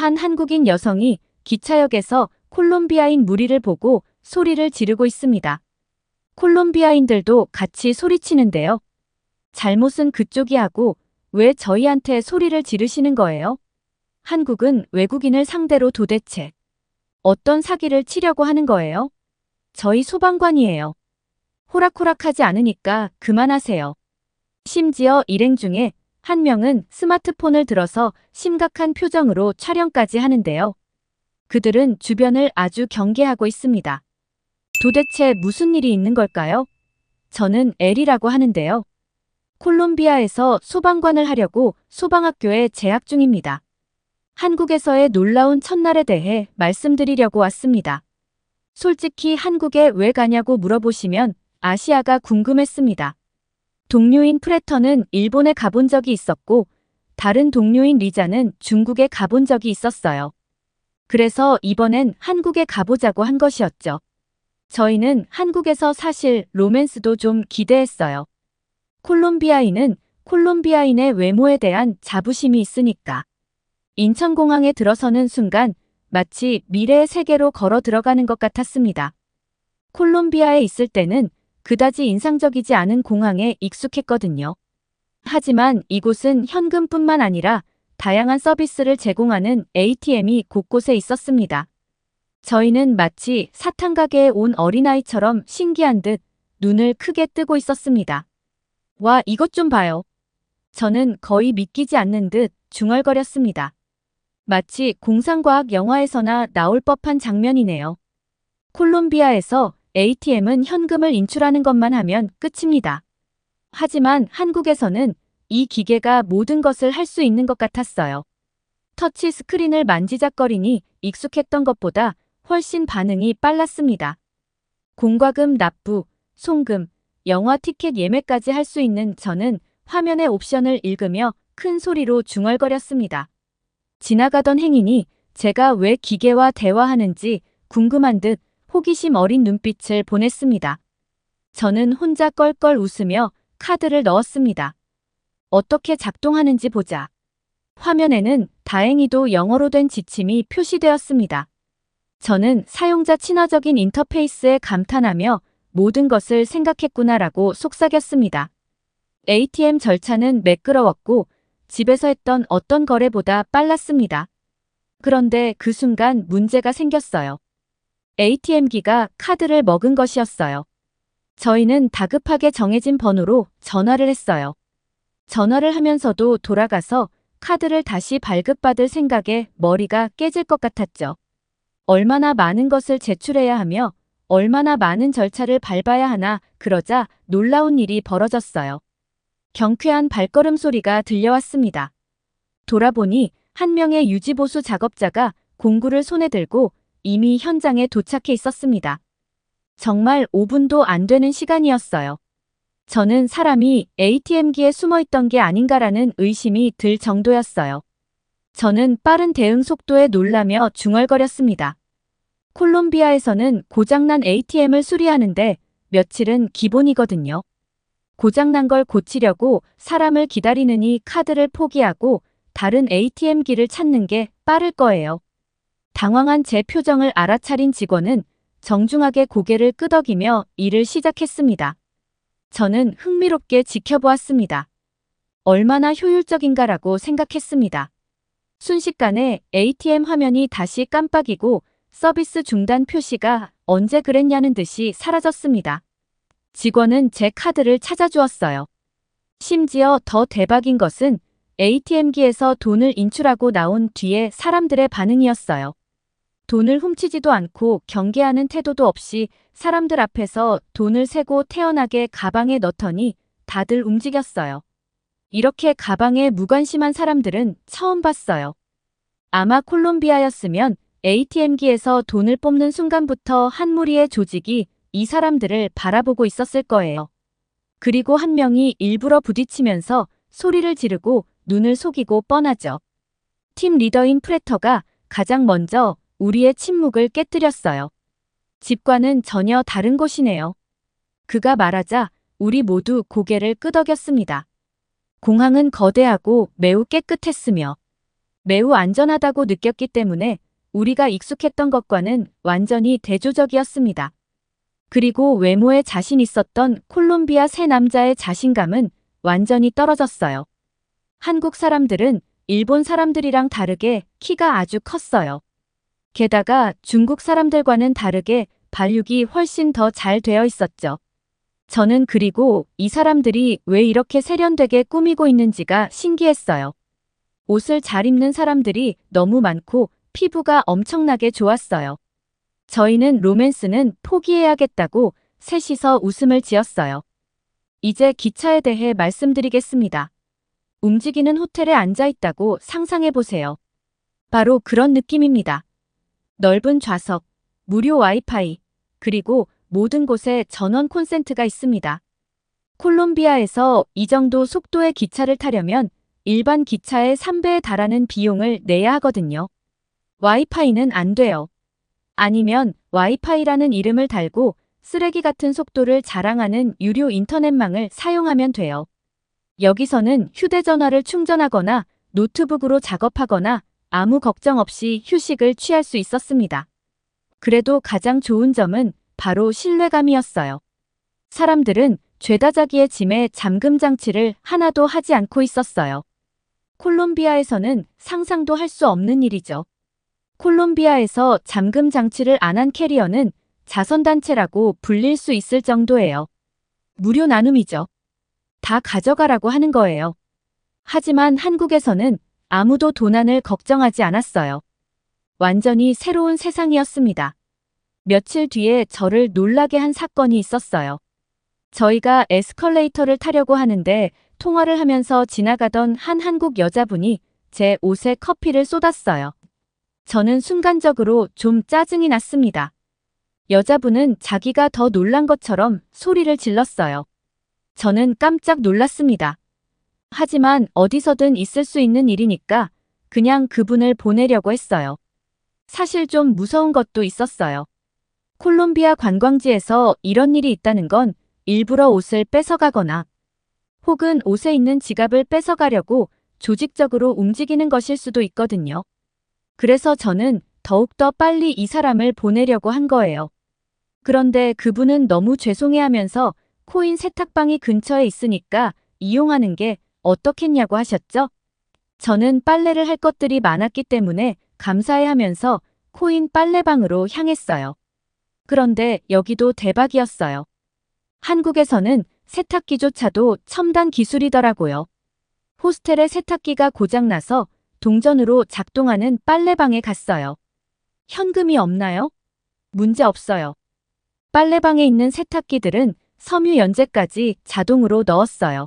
한 한국인 여성이 기차역에서 콜롬비아인 무리를 보고 소리를 지르고 있습니다. 콜롬비아인들도 같이 소리치는데요. 잘못은 그쪽이 하고 왜 저희한테 소리를 지르시는 거예요? 한국은 외국인을 상대로 도대체 어떤 사기를 치려고 하는 거예요? 저희 소방관이에요. 호락호락하지 않으니까 그만하세요. 심지어 일행 중에 한 명은 스마트폰을 들어서 심각한 표정으로 촬영까지 하는데요. 그들은 주변을 아주 경계하고 있습니다. 도대체 무슨 일이 있는 걸까요? 저는 엘이라고 하는데요. 콜롬비아에서 소방관을 하려고 소방학교에 재학 중입니다. 한국에서의 놀라운 첫날에 대해 말씀드리려고 왔습니다. 솔직히 한국에 왜 가냐고 물어보시면 아시아가 궁금했습니다. 동료인 프레터는 일본에 가본 적이 있었고 다른 동료인 리자는 중국에 가본 적이 있었어요. 그래서 이번엔 한국에 가보자고 한 것이었죠. 저희는 한국에서 사실 로맨스도 좀 기대했어요. 콜롬비아인은 콜롬비아인의 외모에 대한 자부심이 있으니까. 인천공항에 들어서는 순간 마치 미래의 세계로 걸어 들어가는 것 같았습니다. 콜롬비아에 있을 때는 그다지 인상적이지 않은 공항에 익숙했거든요. 하지만 이곳은 현금뿐만 아니라 다양한 서비스를 제공하는 ATM이 곳곳에 있었습니다. 저희는 마치 사탕 가게에 온 어린아이처럼 신기한 듯 눈을 크게 뜨고 있었습니다. 와, 이것 좀 봐요. 저는 거의 믿기지 않는 듯 중얼거렸습니다. 마치 공상과학 영화에서나 나올 법한 장면이네요. 콜롬비아에서 ATM은 현금을 인출하는 것만 하면 끝입니다. 하지만 한국에서는 이 기계가 모든 것을 할 수 있는 것 같았어요. 터치 스크린을 만지작거리니 익숙했던 것보다 훨씬 반응이 빨랐습니다. 공과금 납부, 송금, 영화 티켓 예매까지 할 수 있는 저는 화면의 옵션을 읽으며 큰 소리로 중얼거렸습니다. 지나가던 행인이 제가 왜 기계와 대화하는지 궁금한 듯 호기심 어린 눈빛을 보냈습니다. 저는 혼자 껄껄 웃으며 카드를 넣었습니다. 어떻게 작동하는지 보자. 화면에는 다행히도 영어로 된 지침이 표시되었습니다. 저는 사용자 친화적인 인터페이스에 감탄하며 모든 것을 생각했구나라고 속삭였습니다. ATM 절차는 매끄러웠고 집에서 했던 어떤 거래보다 빨랐습니다. 그런데 그 순간 문제가 생겼어요. ATM기가 카드를 먹은 것이었어요. 저희는 다급하게 정해진 번호로 전화를 했어요. 전화를 하면서도 돌아가서 카드를 다시 발급받을 생각에 머리가 깨질 것 같았죠. 얼마나 많은 것을 제출해야 하며 얼마나 많은 절차를 밟아야 하나. 그러자 놀라운 일이 벌어졌어요. 경쾌한 발걸음 소리가 들려왔습니다. 돌아보니 한 명의 유지보수 작업자가 공구를 손에 들고 이미 현장에 도착해 있었습니다. 정말 5분도 안 되는 시간이었어요. 저는 사람이 ATM기에 숨어 있던 게 아닌가라는 의심이 들 정도였어요. 저는 빠른 대응 속도에 놀라며 중얼거렸습니다. 콜롬비아에서는 고장난 ATM을 수리하는데 며칠은 기본이거든요. 고장난 걸 고치려고 사람을 기다리느니 카드를 포기하고 다른 ATM기를 찾는 게 빠를 거예요. 당황한 제 표정을 알아차린 직원은 정중하게 고개를 끄덕이며 일을 시작했습니다. 저는 흥미롭게 지켜보았습니다. 얼마나 효율적인가라고 생각했습니다. 순식간에 ATM 화면이 다시 깜빡이고 서비스 중단 표시가 언제 그랬냐는 듯이 사라졌습니다. 직원은 제 카드를 찾아주었어요. 심지어 더 대박인 것은 ATM기에서 돈을 인출하고 나온 뒤에 사람들의 반응이었어요. 돈을 훔치지도 않고 경계하는 태도도 없이 사람들 앞에서 돈을 세고 태연하게 가방에 넣더니 다들 움직였어요. 이렇게 가방에 무관심한 사람들은 처음 봤어요. 아마 콜롬비아였으면 ATM기에서 돈을 뽑는 순간부터 한 무리의 조직이 이 사람들을 바라보고 있었을 거예요. 그리고 한 명이 일부러 부딪히면서 소리를 지르고 눈을 속이고 뻔하죠. 팀 리더인 프레터가 가장 먼저 우리의 침묵을 깨뜨렸어요. 집과는 전혀 다른 곳이네요. 그가 말하자 우리 모두 고개를 끄덕였습니다. 공항은 거대하고 매우 깨끗했으며 매우 안전하다고 느꼈기 때문에 우리가 익숙했던 것과는 완전히 대조적이었습니다. 그리고 외모에 자신 있었던 콜롬비아 세 남자의 자신감은 완전히 떨어졌어요. 한국 사람들은 일본 사람들이랑 다르게 키가 아주 컸어요. 게다가 중국 사람들과는 다르게 발육이 훨씬 더 잘 되어 있었죠. 저는 그리고 이 사람들이 왜 이렇게 세련되게 꾸미고 있는지가 신기했어요. 옷을 잘 입는 사람들이 너무 많고 피부가 엄청나게 좋았어요. 저희는 로맨스는 포기해야겠다고 셋이서 웃음을 지었어요. 이제 기차에 대해 말씀드리겠습니다. 움직이는 호텔에 앉아 있다고 상상해 보세요. 바로 그런 느낌입니다. 넓은 좌석, 무료 와이파이, 그리고 모든 곳에 전원 콘센트가 있습니다. 콜롬비아에서 이 정도 속도의 기차를 타려면 일반 기차의 3배에 달하는 비용을 내야 하거든요. 와이파이는 안 돼요. 아니면 와이파이라는 이름을 달고 쓰레기 같은 속도를 자랑하는 유료 인터넷망을 사용하면 돼요. 여기서는 휴대전화를 충전하거나 노트북으로 작업하거나 아무 걱정 없이 휴식을 취할 수 있었습니다. 그래도 가장 좋은 점은 바로 신뢰감이었어요. 사람들은 죄다 자기의 짐에 잠금 장치를 하나도 하지 않고 있었어요. 콜롬비아에서는 상상도 할 수 없는 일이죠. 콜롬비아에서 잠금 장치를 안 한 캐리어는 자선단체라고 불릴 수 있을 정도예요. 무료 나눔이죠. 다 가져가라고 하는 거예요. 하지만 한국에서는 아무도 도난을 걱정하지 않았어요. 완전히 새로운 세상이었습니다. 며칠 뒤에 저를 놀라게 한 사건이 있었어요. 저희가 에스컬레이터를 타려고 하는데 통화를 하면서 지나가던 한 한국 여자분이 제 옷에 커피를 쏟았어요. 저는 순간적으로 좀 짜증이 났습니다. 여자분은 자기가 더 놀란 것처럼 소리를 질렀어요. 저는 깜짝 놀랐습니다. 하지만 어디서든 있을 수 있는 일이니까 그냥 그분을 보내려고 했어요. 사실 좀 무서운 것도 있었어요. 콜롬비아 관광지에서 이런 일이 있다는 건 일부러 옷을 뺏어가거나 혹은 옷에 있는 지갑을 뺏어가려고 조직적으로 움직이는 것일 수도 있거든요. 그래서 저는 더욱더 빨리 이 사람을 보내려고 한 거예요. 그런데 그분은 너무 죄송해하면서 코인 세탁방이 근처에 있으니까 이용하는 게 어떻겠냐고 하셨죠? 저는 빨래를 할 것들이 많았기 때문에 감사해하면서 코인 빨래방으로 향했어요. 그런데 여기도 대박이었어요. 한국에서는 세탁기조차도 첨단 기술이더라고요. 호스텔의 세탁기가 고장나서 동전으로 작동하는 빨래방에 갔어요. 현금이 없나요? 문제 없어요. 빨래방에 있는 세탁기들은 섬유 연제까지 자동으로 넣었어요.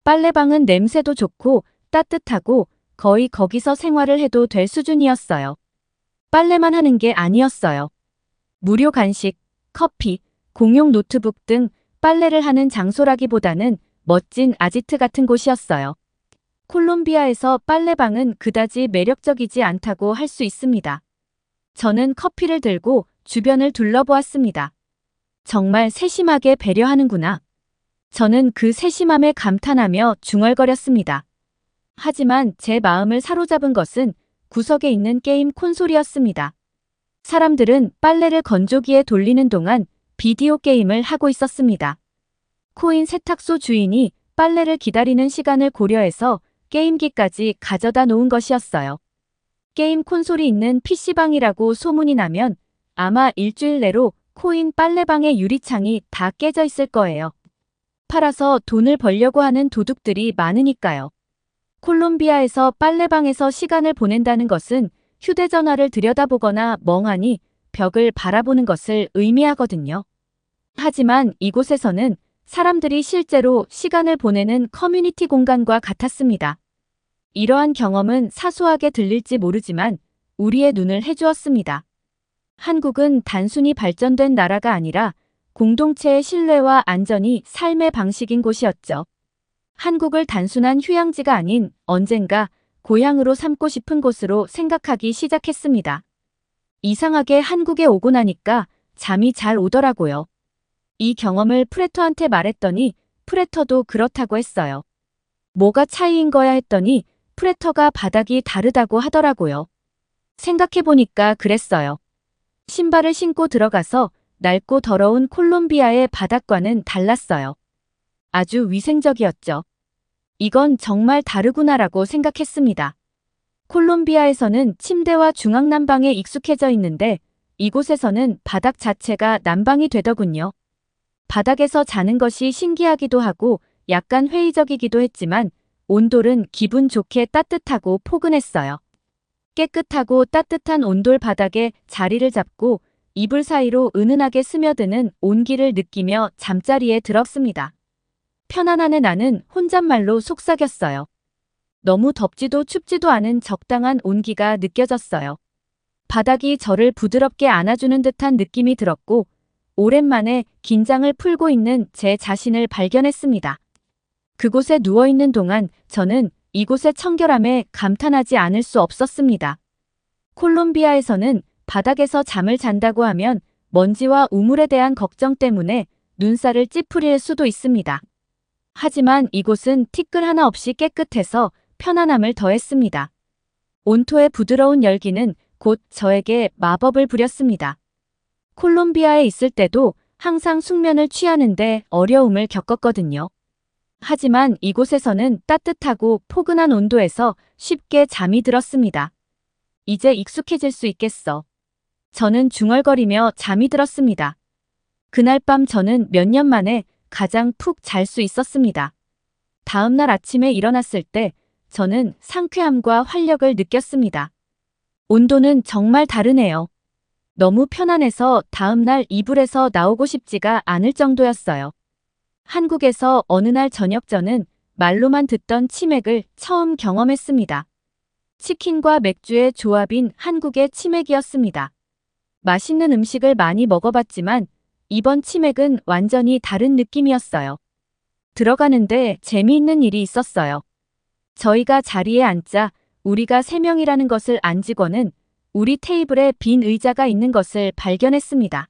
빨래방은 냄새도 좋고 따뜻하고 거의 거기서 생활을 해도 될 수준이었어요. 빨래만 하는 게 아니었어요. 무료 간식, 커피, 공용 노트북 등 빨래를 하는 장소라기보다는 멋진 아지트 같은 곳이었어요. 콜롬비아에서 빨래방은 그다지 매력적이지 않다고 할 수 있습니다. 저는 커피를 들고 주변을 둘러보았습니다. 정말 세심하게 배려하는구나. 저는 그 세심함에 감탄하며 중얼거렸습니다. 하지만 제 마음을 사로잡은 것은 구석에 있는 게임 콘솔이었습니다. 사람들은 빨래를 건조기에 돌리는 동안 비디오 게임을 하고 있었습니다. 코인 세탁소 주인이 빨래를 기다리는 시간을 고려해서 게임기까지 가져다 놓은 것이었어요. 게임 콘솔이 있는 PC방이라고 소문이 나면 아마 일주일 내로 코인 빨래방의 유리창이 다 깨져 있을 거예요. 팔아서 돈을 벌려고 하는 도둑들이 많으니까요. 콜롬비아에서 빨래방에서 시간을 보낸다는 것은 휴대전화를 들여다보거나 멍하니 벽을 바라보는 것을 의미하거든요. 하지만 이곳에서는 사람들이 실제로 시간을 보내는 커뮤니티 공간과 같았습니다. 이러한 경험은 사소하게 들릴지 모르지만 우리의 눈을 해주었습니다. 한국은 단순히 발전된 나라가 아니라 공동체의 신뢰와 안전이 삶의 방식인 곳이었죠. 한국을 단순한 휴양지가 아닌 언젠가 고향으로 삼고 싶은 곳으로 생각하기 시작했습니다. 이상하게 한국에 오고 나니까 잠이 잘 오더라고요. 이 경험을 프레터한테 말했더니 프레터도 그렇다고 했어요. 뭐가 차이인 거야 했더니 프레터가 바닥이 다르다고 하더라고요. 생각해보니까 그랬어요. 신발을 신고 들어가서 낡고 더러운 콜롬비아의 바닥과는 달랐어요. 아주 위생적이었죠. 이건 정말 다르구나라고 생각했습니다. 콜롬비아에서는 침대와 중앙난방에 익숙해져 있는데 이곳에서는 바닥 자체가 난방이 되더군요. 바닥에서 자는 것이 신기하기도 하고 약간 회의적이기도 했지만 온돌은 기분 좋게 따뜻하고 포근했어요. 깨끗하고 따뜻한 온돌 바닥에 자리를 잡고 이불 사이로 은은하게 스며드는 온기를 느끼며 잠자리에 들었습니다. 편안함에 나는 혼잣말로 속삭였어요. 너무 덥지도 춥지도 않은 적당한 온기가 느껴졌어요. 바닥이 저를 부드럽게 안아주는 듯한 느낌이 들었고 오랜만에 긴장을 풀고 있는 제 자신을 발견했습니다. 그곳에 누워있는 동안 저는 이곳의 청결함에 감탄하지 않을 수 없었습니다. 콜롬비아에서는 바닥에서 잠을 잔다고 하면 먼지와 우물에 대한 걱정 때문에 눈살을 찌푸릴 수도 있습니다. 하지만 이곳은 티끌 하나 없이 깨끗해서 편안함을 더했습니다. 온토의 부드러운 열기는 곧 저에게 마법을 부렸습니다. 콜롬비아에 있을 때도 항상 숙면을 취하는데 어려움을 겪었거든요. 하지만 이곳에서는 따뜻하고 포근한 온도에서 쉽게 잠이 들었습니다. 이제 익숙해질 수 있겠어. 저는 중얼거리며 잠이 들었습니다. 그날 밤 저는 몇 년 만에 가장 푹 잘 수 있었습니다. 다음 날 아침에 일어났을 때 저는 상쾌함과 활력을 느꼈습니다. 온도는 정말 다르네요. 너무 편안해서 다음 날 이불에서 나오고 싶지가 않을 정도였어요. 한국에서 어느 날 저녁 저는 말로만 듣던 치맥을 처음 경험했습니다. 치킨과 맥주의 조합인 한국의 치맥이었습니다. 맛있는 음식을 많이 먹어봤지만 이번 치맥은 완전히 다른 느낌이었어요. 들어가는데 재미있는 일이 있었어요. 저희가 자리에 앉자 우리가 3명이라는 것을 안 직원은 우리 테이블에 빈 의자가 있는 것을 발견했습니다.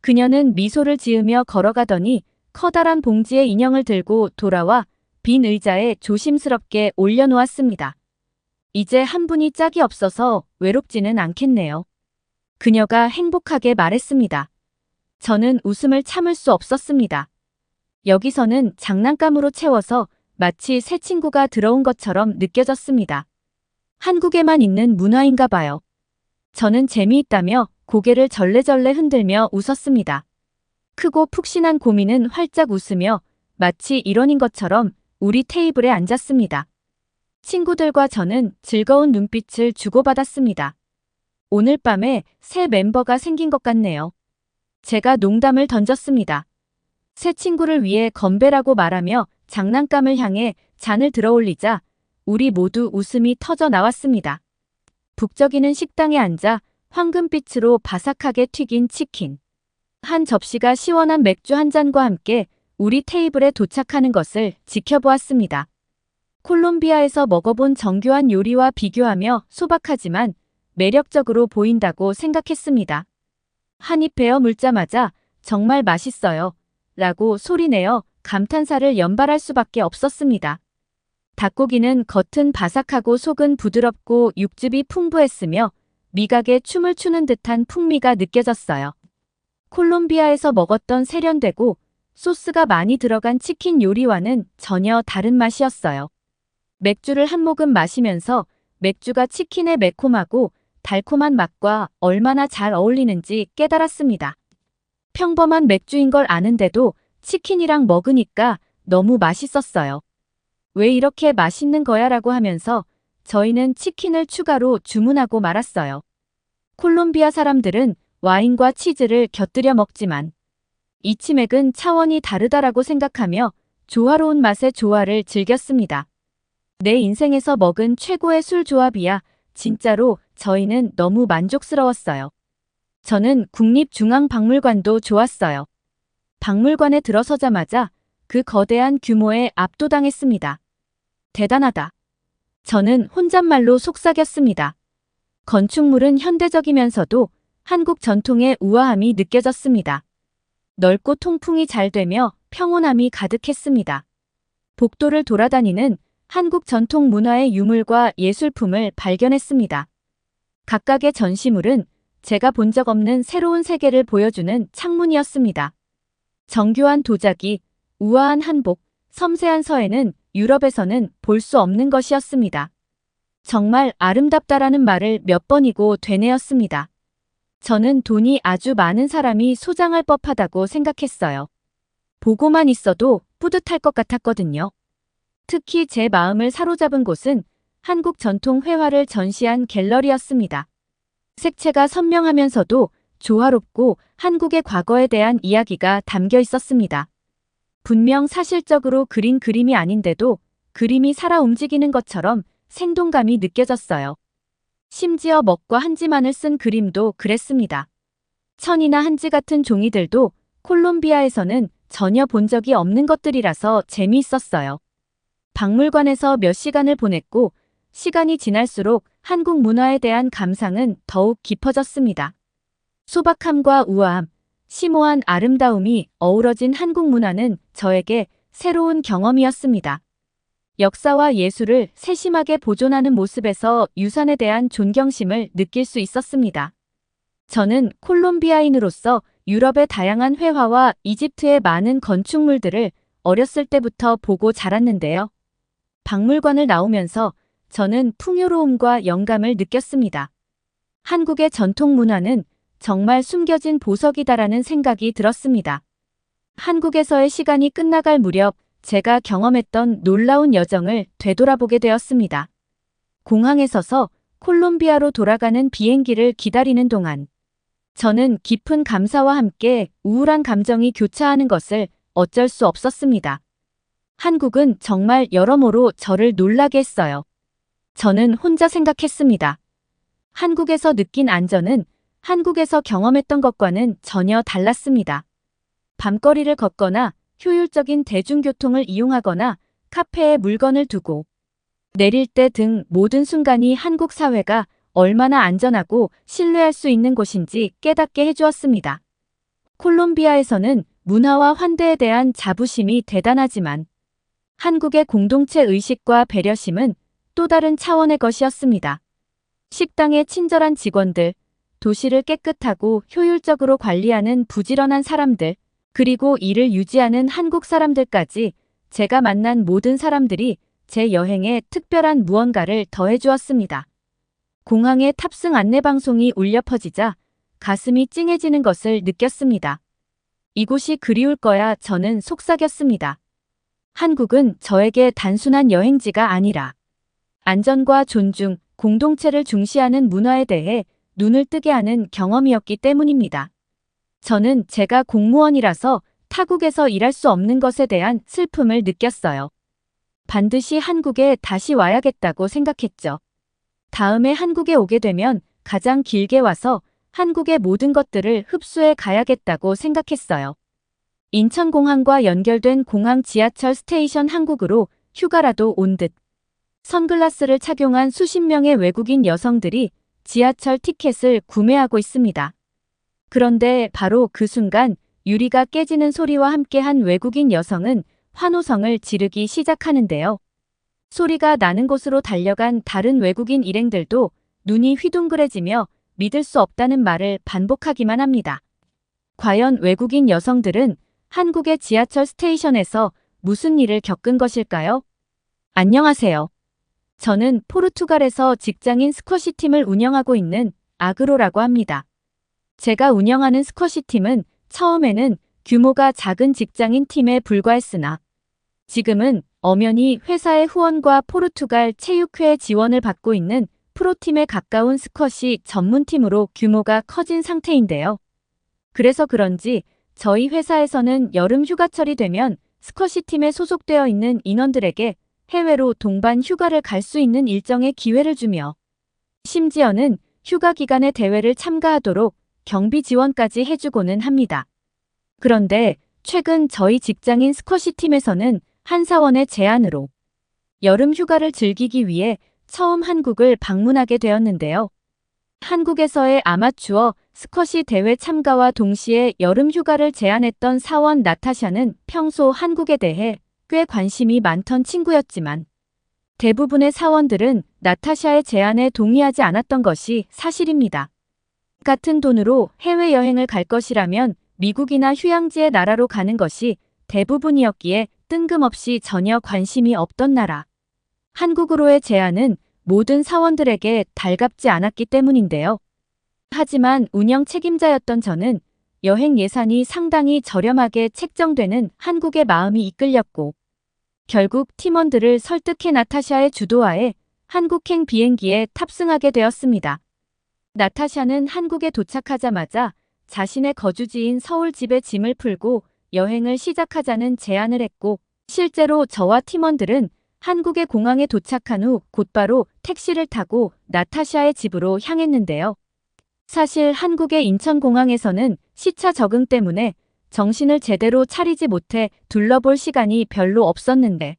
그녀는 미소를 지으며 걸어가더니 커다란 봉지에 인형을 들고 돌아와 빈 의자에 조심스럽게 올려놓았습니다. 이제 한 분이 짝이 없어서 외롭지는 않겠네요. 그녀가 행복하게 말했습니다. 저는 웃음을 참을 수 없었습니다. 여기서는 장난감으로 채워서 마치 새 친구가 들어온 것처럼 느껴졌습니다. 한국에만 있는 문화인가 봐요. 저는 재미있다며 고개를 절레절레 흔들며 웃었습니다. 크고 푹신한 고민은 활짝 웃으며 마치 일원인 것처럼 우리 테이블에 앉았습니다. 친구들과 저는 즐거운 눈빛을 주고받았습니다. 오늘 밤에 새 멤버가 생긴 것 같네요. 제가 농담을 던졌습니다. 새 친구를 위해 건배라고 말하며 장난감을 향해 잔을 들어올리자 우리 모두 웃음이 터져 나왔습니다. 북적이는 식당에 앉아 황금빛으로 바삭하게 튀긴 치킨, 한 접시가 시원한 맥주 한 잔과 함께 우리 테이블에 도착하는 것을 지켜보았습니다. 콜롬비아에서 먹어본 정교한 요리와 비교하며 소박하지만 매력적으로 보인다고 생각했습니다. 한 입 베어 물자마자 정말 맛있어요 라고 소리내어 감탄사를 연발할 수밖에 없었습니다. 닭고기는 겉은 바삭하고 속은 부드럽고 육즙이 풍부했으며 미각에 춤을 추는 듯한 풍미가 느껴졌어요. 콜롬비아에서 먹었던 세련되고 소스가 많이 들어간 치킨 요리와는 전혀 다른 맛이었어요. 맥주를 한 모금 마시면서 맥주가 치킨의 매콤하고 달콤한 맛과 얼마나 잘 어울리는지 깨달았습니다. 평범한 맥주인 걸 아는데도 치킨이랑 먹으니까 너무 맛있었어요. 왜 이렇게 맛있는 거야 라고 하면서 저희는 치킨을 추가로 주문하고 말았어요. 콜롬비아 사람들은 와인과 치즈를 곁들여 먹지만 이 치맥은 차원이 다르다라고 생각하며 조화로운 맛의 조화를 즐겼습니다. 내 인생에서 먹은 최고의 술 조합이야. 진짜로 저희는 너무 만족스러웠어요. 저는 국립중앙박물관도 좋았어요. 박물관에 들어서자마자 그 거대한 규모에 압도당했습니다. 대단하다. 저는 혼잣말로 속삭였습니다. 건축물은 현대적이면서도 한국 전통의 우아함이 느껴졌습니다. 넓고 통풍이 잘 되며 평온함이 가득했습니다. 복도를 돌아다니는 한국 전통 문화의 유물과 예술품을 발견했습니다. 각각의 전시물은 제가 본 적 없는 새로운 세계를 보여주는 창문이었습니다. 정교한 도자기, 우아한 한복, 섬세한 서예는 유럽에서는 볼 수 없는 것이었습니다. 정말 아름답다라는 말을 몇 번이고 되뇌었습니다. 저는 돈이 아주 많은 사람이 소장할 법하다고 생각했어요. 보고만 있어도 뿌듯할 것 같았거든요. 특히 제 마음을 사로잡은 곳은 한국 전통 회화를 전시한 갤러리였습니다. 색채가 선명하면서도 조화롭고 한국의 과거에 대한 이야기가 담겨 있었습니다. 분명 사실적으로 그린 그림이 아닌데도 그림이 살아 움직이는 것처럼 생동감이 느껴졌어요. 심지어 먹과 한지만을 쓴 그림도 그랬습니다. 천이나 한지 같은 종이들도 콜롬비아에서는 전혀 본 적이 없는 것들이라서 재미있었어요. 박물관에서 몇 시간을 보냈고 시간이 지날수록 한국 문화에 대한 감상은 더욱 깊어졌습니다. 소박함과 우아함, 심오한 아름다움이 어우러진 한국 문화는 저에게 새로운 경험이었습니다. 역사와 예술을 세심하게 보존하는 모습에서 유산에 대한 존경심을 느낄 수 있었습니다. 저는 콜롬비아인으로서 유럽의 다양한 회화와 이집트의 많은 건축물들을 어렸을 때부터 보고 자랐는데요. 박물관을 나오면서 저는 풍요로움과 영감을 느꼈습니다. 한국의 전통 문화는 정말 숨겨진 보석이다라는 생각이 들었습니다. 한국에서의 시간이 끝나갈 무렵 제가 경험했던 놀라운 여정을 되돌아보게 되었습니다. 공항에 서서 콜롬비아로 돌아가는 비행기를 기다리는 동안 저는 깊은 감사와 함께 우울한 감정이 교차하는 것을 어쩔 수 없었습니다. 한국은 정말 여러모로 저를 놀라게 했어요. 저는 혼자 생각했습니다. 한국에서 느낀 안전은 한국에서 경험했던 것과는 전혀 달랐습니다. 밤거리를 걷거나 효율적인 대중교통을 이용하거나 카페에 물건을 두고 내릴 때 등 모든 순간이 한국 사회가 얼마나 안전하고 신뢰할 수 있는 곳인지 깨닫게 해주었습니다. 콜롬비아에서는 문화와 환대에 대한 자부심이 대단하지만 한국의 공동체 의식과 배려심은 또 다른 차원의 것이었습니다. 식당의 친절한 직원들, 도시를 깨끗하고 효율적으로 관리하는 부지런한 사람들, 그리고 이를 유지하는 한국 사람들까지 제가 만난 모든 사람들이 제 여행에 특별한 무언가를 더해주었습니다. 공항의 탑승 안내방송이 울려 퍼지자 가슴이 찡해지는 것을 느꼈습니다. 이곳이 그리울 거야 저는 속삭였습니다. 한국은 저에게 단순한 여행지가 아니라 안전과 존중, 공동체를 중시하는 문화에 대해 눈을 뜨게 하는 경험이었기 때문입니다. 저는 제가 공무원이라서 타국에서 일할 수 없는 것에 대한 슬픔을 느꼈어요. 반드시 한국에 다시 와야겠다고 생각했죠. 다음에 한국에 오게 되면 가장 길게 와서 한국의 모든 것들을 흡수해 가야겠다고 생각했어요. 인천공항과 연결된 공항 지하철 스테이션 한국으로 휴가라도 온 듯. 선글라스를 착용한 수십 명의 외국인 여성들이 지하철 티켓을 구매하고 있습니다. 그런데 바로 그 순간 유리가 깨지는 소리와 함께 한 외국인 여성은 환호성을 지르기 시작하는데요. 소리가 나는 곳으로 달려간 다른 외국인 일행들도 눈이 휘둥그레지며 믿을 수 없다는 말을 반복하기만 합니다. 과연 외국인 여성들은 한국의 지하철 스테이션에서 무슨 일을 겪은 것일까요? 안녕하세요. 저는 포르투갈에서 직장인 스쿼시 팀을 운영하고 있는 아그로라고 합니다. 제가 운영하는 스쿼시 팀은 처음에는 규모가 작은 직장인 팀에 불과했으나 지금은 엄연히 회사의 후원과 포르투갈 체육회 지원을 받고 있는 프로팀에 가까운 스쿼시 전문팀으로 규모가 커진 상태인데요. 그래서 그런지 저희 회사에서는 여름 휴가철이 되면 스쿼시 팀에 소속되어 있는 인원들에게 해외로 동반 휴가를 갈 수 있는 일정의 기회를 주며 심지어는 휴가 기간에 대회를 참가하도록 경비 지원까지 해주고는 합니다. 그런데 최근 저희 직장인 스쿼시 팀에서는 한 사원의 제안으로 여름 휴가를 즐기기 위해 처음 한국을 방문하게 되었는데요. 한국에서의 아마추어 스쿼시 대회 참가와 동시에 여름 휴가를 제안했던 사원 나타샤는 평소 한국에 대해 꽤 관심이 많던 친구였지만 대부분의 사원들은 나타샤의 제안에 동의하지 않았던 것이 사실입니다. 같은 돈으로 해외여행을 갈 것이라면 미국이나 휴양지의 나라로 가는 것이 대부분이었기에 뜬금없이 전혀 관심이 없던 나라. 한국으로의 제안은 모든 사원들에게 달갑지 않았기 때문인데요. 하지만 운영 책임자였던 저는 여행 예산이 상당히 저렴하게 책정되는 한국의 마음이 이끌렸고 결국 팀원들을 설득해 나타샤의 주도하에 한국행 비행기에 탑승하게 되었습니다. 나타샤는 한국에 도착하자마자 자신의 거주지인 서울 집에 짐을 풀고 여행을 시작하자는 제안을 했고 실제로 저와 팀원들은 한국의 공항에 도착한 후 곧바로 택시를 타고 나타샤의 집으로 향했는데요. 사실 한국의 인천공항에서는 시차 적응 때문에 정신을 제대로 차리지 못해 둘러볼 시간이 별로 없었는데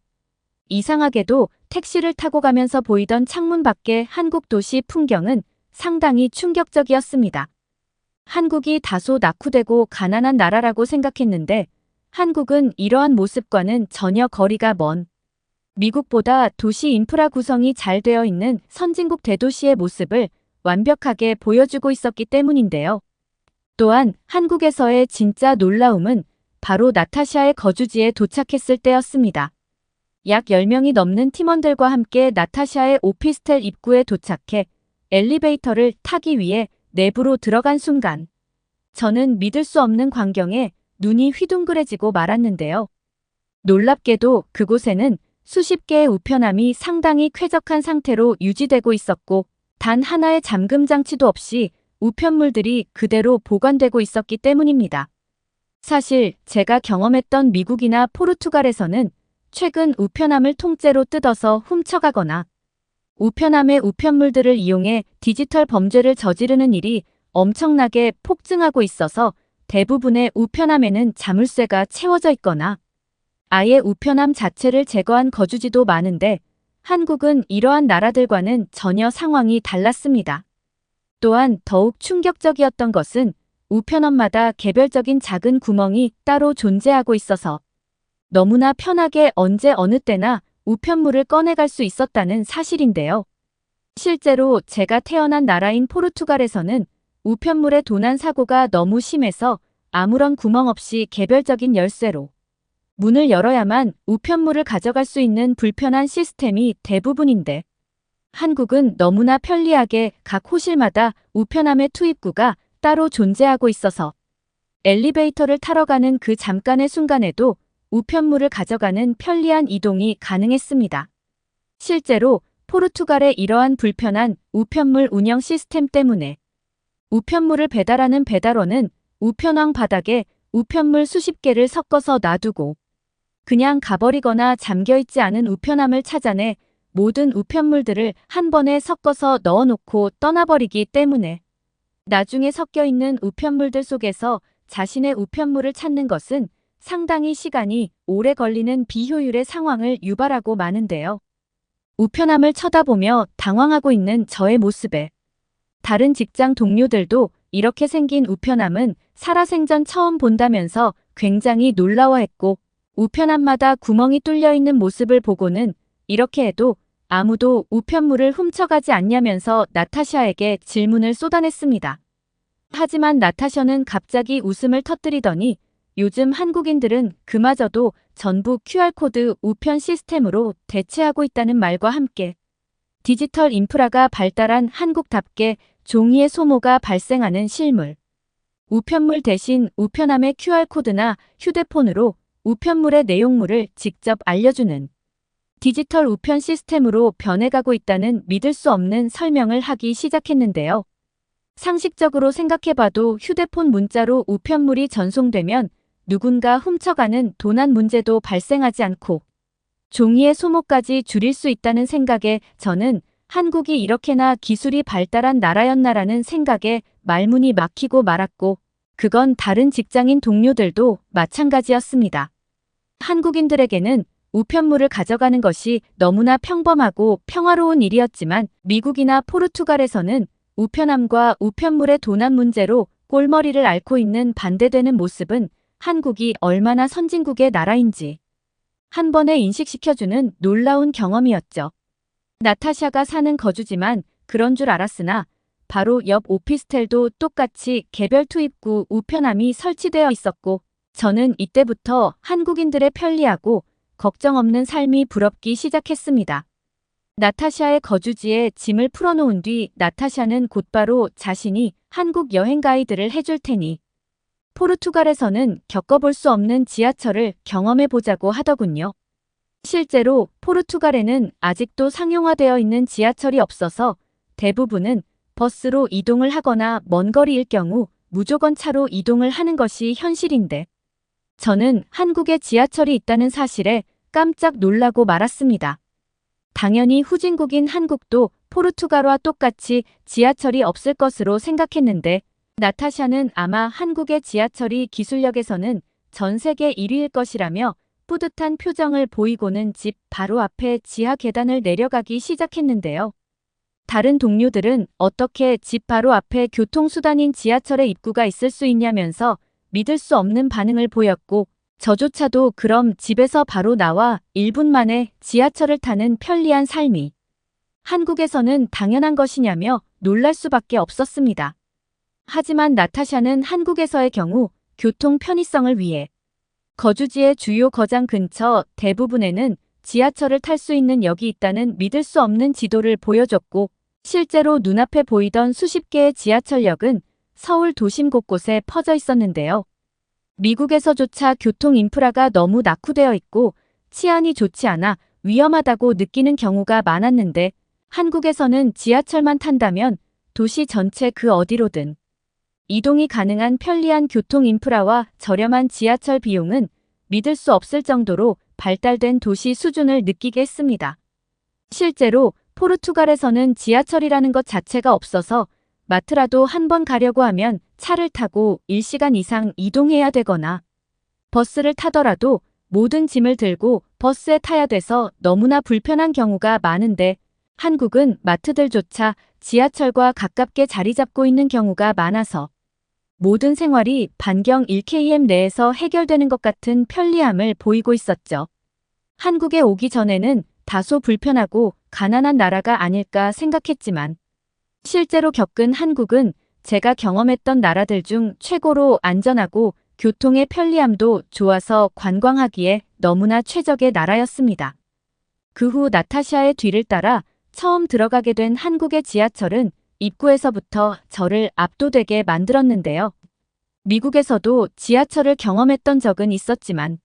이상하게도 택시를 타고 가면서 보이던 창문 밖의 한국 도시 풍경은 상당히 충격적이었습니다. 한국이 다소 낙후되고 가난한 나라라고 생각했는데 한국은 이러한 모습과는 전혀 거리가 먼 미국보다 도시 인프라 구성이 잘 되어 있는 선진국 대도시의 모습을 완벽하게 보여주고 있었기 때문인데요. 또한 한국에서의 진짜 놀라움은 바로 나타샤의 거주지에 도착했을 때였습니다. 약 10명이 넘는 팀원들과 함께 나타샤의 오피스텔 입구에 도착해 엘리베이터를 타기 위해 내부로 들어간 순간 저는 믿을 수 없는 광경에 눈이 휘둥그레지고 말았는데요. 놀랍게도 그곳에는 수십 개의 우편함이 상당히 쾌적한 상태로 유지되고 있었고 단 하나의 잠금 장치도 없이 우편물들이 그대로 보관되고 있었기 때문입니다. 사실 제가 경험했던 미국이나 포르투갈에서는 최근 우편함을 통째로 뜯어서 훔쳐가거나 우편함의 우편물들을 이용해 디지털 범죄를 저지르는 일이 엄청나게 폭증하고 있어서 대부분의 우편함에는 자물쇠가 채워져 있거나 아예 우편함 자체를 제거한 거주지도 많은데 한국은 이러한 나라들과는 전혀 상황이 달랐습니다. 또한 더욱 충격적이었던 것은 우편함마다 개별적인 작은 구멍이 따로 존재하고 있어서 너무나 편하게 언제 어느 때나 우편물을 꺼내갈 수 있었다는 사실인데요. 실제로 제가 태어난 나라인 포르투갈에서는 우편물의 도난 사고가 너무 심해서 아무런 구멍 없이 개별적인 열쇠로 문을 열어야만 우편물을 가져갈 수 있는 불편한 시스템이 대부분인데 한국은 너무나 편리하게 각 호실마다 우편함의 투입구가 따로 존재하고 있어서 엘리베이터를 타러 가는 그 잠깐의 순간에도 우편물을 가져가는 편리한 이동이 가능했습니다. 실제로 포르투갈의 이러한 불편한 우편물 운영 시스템 때문에 우편물을 배달하는 배달원은 우편왕 바닥에 우편물 수십 개를 섞어서 놔두고 그냥 가버리거나 잠겨있지 않은 우편함을 찾아내 모든 우편물들을 한 번에 섞어서 넣어놓고 떠나버리기 때문에 나중에 섞여있는 우편물들 속에서 자신의 우편물을 찾는 것은 상당히 시간이 오래 걸리는 비효율의 상황을 유발하고 마는데요. 우편함을 쳐다보며 당황하고 있는 저의 모습에 다른 직장 동료들도 이렇게 생긴 우편함은 살아생전 처음 본다면서 굉장히 놀라워했고 우편함마다 구멍이 뚫려 있는 모습을 보고는 이렇게 해도 아무도 우편물을 훔쳐가지 않냐면서 나타샤에게 질문을 쏟아냈습니다. 하지만 나타샤는 갑자기 웃음을 터뜨리더니 요즘 한국인들은 그마저도 전부 QR코드 우편 시스템으로 대체하고 있다는 말과 함께 디지털 인프라가 발달한 한국답게 종이의 소모가 발생하는 실물. 우편물 대신 우편함의 QR코드나 휴대폰으로 우편물의 내용물을 직접 알려주는 디지털 우편 시스템으로 변해가고 있다는 믿을 수 없는 설명을 하기 시작했는데요. 상식적으로 생각해봐도 휴대폰 문자로 우편물이 전송되면 누군가 훔쳐가는 도난 문제도 발생하지 않고 종이의 소모까지 줄일 수 있다는 생각에 저는 한국이 이렇게나 기술이 발달한 나라였나라는 생각에 말문이 막히고 말았고 그건 다른 직장인 동료들도 마찬가지였습니다. 한국인들에게는 우편물을 가져가는 것이 너무나 평범하고 평화로운 일이었지만 미국이나 포르투갈에서는 우편함과 우편물의 도난 문제로 꼴머리를 앓고 있는 반대되는 모습은 한국이 얼마나 선진국의 나라인지 한 번에 인식시켜주는 놀라운 경험이었죠. 나타샤가 사는 거주지만 그런 줄 알았으나 바로 옆 오피스텔도 똑같이 개별 투입구 우편함이 설치되어 있었고 저는 이때부터 한국인들의 편리하고 걱정 없는 삶이 부럽기 시작했습니다. 나타샤의 거주지에 짐을 풀어놓은 뒤 나타샤는 곧바로 자신이 한국 여행 가이드를 해줄 테니 포르투갈에서는 겪어볼 수 없는 지하철을 경험해 보자고 하더군요. 실제로 포르투갈에는 아직도 상용화되어 있는 지하철이 없어서 대부분은 버스로 이동을 하거나 먼 거리일 경우 무조건 차로 이동을 하는 것이 현실인데 저는 한국에 지하철이 있다는 사실에 깜짝 놀라고 말았습니다. 당연히 후진국인 한국도 포르투갈과 똑같이 지하철이 없을 것으로 생각했는데 나타샤는 아마 한국의 지하철이 기술력에서는 전 세계 1위일 것이라며 뿌듯한 표정을 보이고는 집 바로 앞에 지하 계단을 내려가기 시작했는데요. 다른 동료들은 어떻게 집 바로 앞에 교통수단인 지하철의 입구가 있을 수 있냐면서 믿을 수 없는 반응을 보였고 저조차도 그럼 집에서 바로 나와 1분 만에 지하철을 타는 편리한 삶이 한국에서는 당연한 것이냐며 놀랄 수밖에 없었습니다. 하지만 나타샤는 한국에서의 경우 교통 편의성을 위해 거주지의 주요 거장 근처 대부분에는 지하철을 탈 수 있는 역이 있다는 믿을 수 없는 지도를 보여줬고 실제로 눈앞에 보이던 수십 개의 지하철역은 서울 도심 곳곳에 퍼져 있었는데요. 미국에서조차 교통 인프라가 너무 낙후되어 있고 치안이 좋지 않아 위험하다고 느끼는 경우가 많았는데 한국에서는 지하철만 탄다면 도시 전체 그 어디로든 이동이 가능한 편리한 교통 인프라와 저렴한 지하철 비용은 믿을 수 없을 정도로 발달된 도시 수준을 느끼게 했습니다. 실제로 포르투갈에서는 지하철이라는 것 자체가 없어서 마트라도 한 번 가려고 하면 차를 타고 1시간 이상 이동해야 되거나 버스를 타더라도 모든 짐을 들고 버스에 타야 돼서 너무나 불편한 경우가 많은데 한국은 마트들조차 지하철과 가깝게 자리 잡고 있는 경우가 많아서 모든 생활이 반경 1km 내에서 해결되는 것 같은 편리함을 보이고 있었죠. 한국에 오기 전에는 다소 불편하고 가난한 나라가 아닐까 생각했지만 실제로 겪은 한국은 제가 경험했던 나라들 중 최고로 안전하고 교통의 편리함도 좋아서 관광하기에 너무나 최적의 나라였습니다. 그 후 나타샤의 뒤를 따라 처음 들어가게 된 한국의 지하철은 입구에서부터 저를 압도되게 만들었는데요. 미국에서도 지하철을 경험했던 적은 있었지만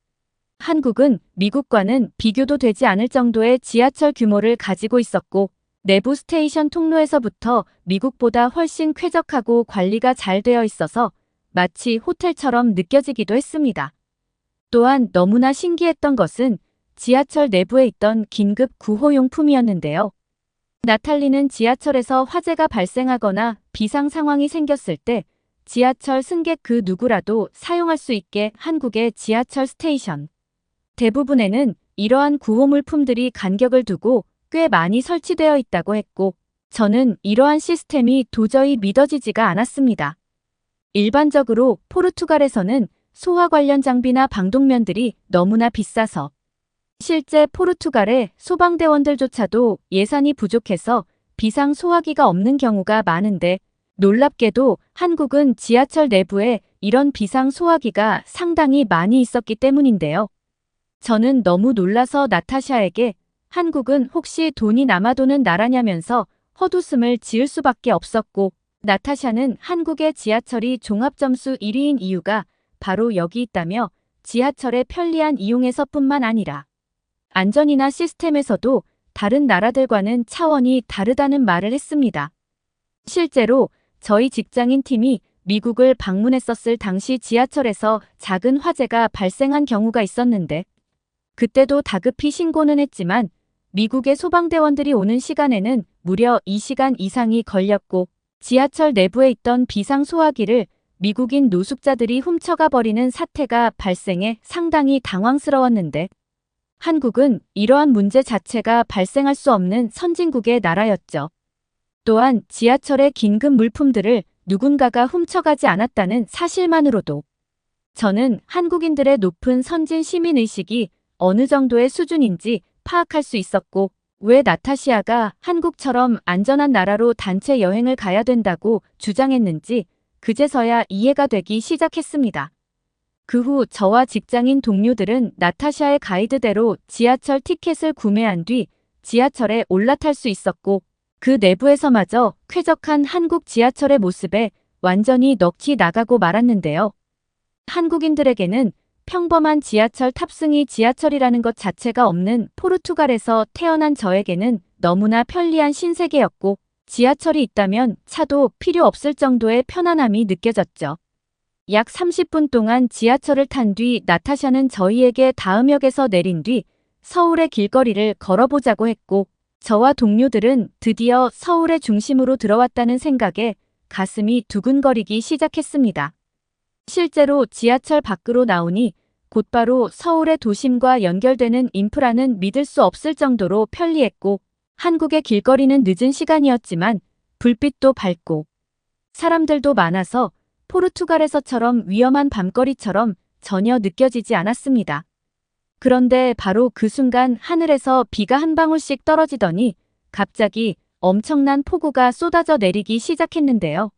한국은 미국과는 비교도 되지 않을 정도의 지하철 규모를 가지고 있었고 내부 스테이션 통로에서부터 미국보다 훨씬 쾌적하고 관리가 잘 되어 있어서 마치 호텔처럼 느껴지기도 했습니다. 또한 너무나 신기했던 것은 지하철 내부에 있던 긴급 구호용품이었는데요. 나탈리는 지하철에서 화재가 발생하거나 비상 상황이 생겼을 때 지하철 승객 그 누구라도 사용할 수 있게 한국의 지하철 스테이션 대부분에는 이러한 구호물품들이 간격을 두고 꽤 많이 설치되어 있다고 했고 저는 이러한 시스템이 도저히 믿어지지가 않았습니다. 일반적으로 포르투갈에서는 소화 관련 장비나 방독면들이 너무나 비싸서 실제 포르투갈의 소방대원들조차도 예산이 부족해서 비상 소화기가 없는 경우가 많은데 놀랍게도 한국은 지하철 내부에 이런 비상 소화기가 상당히 많이 있었기 때문인데요. 저는 너무 놀라서 나타샤에게 한국은 혹시 돈이 남아도는 나라냐면서 헛웃음을 지을 수밖에 없었고 나타샤는 한국의 지하철이 종합점수 1위인 이유가 바로 여기 있다며 지하철의 편리한 이용에서뿐만 아니라 안전이나 시스템에서도 다른 나라들과는 차원이 다르다는 말을 했습니다. 실제로 저희 직장인 팀이 미국을 방문했었을 당시 지하철에서 작은 화재가 발생한 경우가 있었는데 그때도 다급히 신고는 했지만 미국의 소방대원들이 오는 시간에는 무려 2시간 이상이 걸렸고 지하철 내부에 있던 비상소화기를 미국인 노숙자들이 훔쳐가 버리는 사태가 발생해 상당히 당황스러웠는데 한국은 이러한 문제 자체가 발생할 수 없는 선진국의 나라였죠. 또한 지하철의 긴급 물품들을 누군가가 훔쳐가지 않았다는 사실만으로도 저는 한국인들의 높은 선진 시민의식이 어느 정도의 수준인지 파악할 수 있었고 왜 나타시아가 한국처럼 안전한 나라로 단체 여행을 가야 된다고 주장했는지 그제서야 이해가 되기 시작했습니다. 그 후 저와 직장인 동료들은 나타샤의 가이드대로 지하철 티켓을 구매한 뒤 지하철에 올라탈 수 있었고 그 내부에서마저 쾌적한 한국 지하철의 모습에 완전히 넋이 나가고 말았는데요. 한국인들에게는 평범한 지하철 탑승이 지하철이라는 것 자체가 없는 포르투갈에서 태어난 저에게는 너무나 편리한 신세계였고 지하철이 있다면 차도 필요 없을 정도의 편안함이 느껴졌죠. 약 30분 동안 지하철을 탄 뒤 나타샤는 저희에게 다음 역에서 내린 뒤 서울의 길거리를 걸어보자고 했고 저와 동료들은 드디어 서울의 중심으로 들어왔다는 생각에 가슴이 두근거리기 시작했습니다. 실제로 지하철 밖으로 나오니 곧바로 서울의 도심과 연결되는 인프라는 믿을 수 없을 정도로 편리했고 한국의 길거리는 늦은 시간이었지만 불빛도 밝고 사람들도 많아서 포르투갈에서처럼 위험한 밤거리처럼 전혀 느껴지지 않았습니다. 그런데 바로 그 순간 하늘에서 비가 한 방울씩 떨어지더니 갑자기 엄청난 폭우가 쏟아져 내리기 시작했는데요.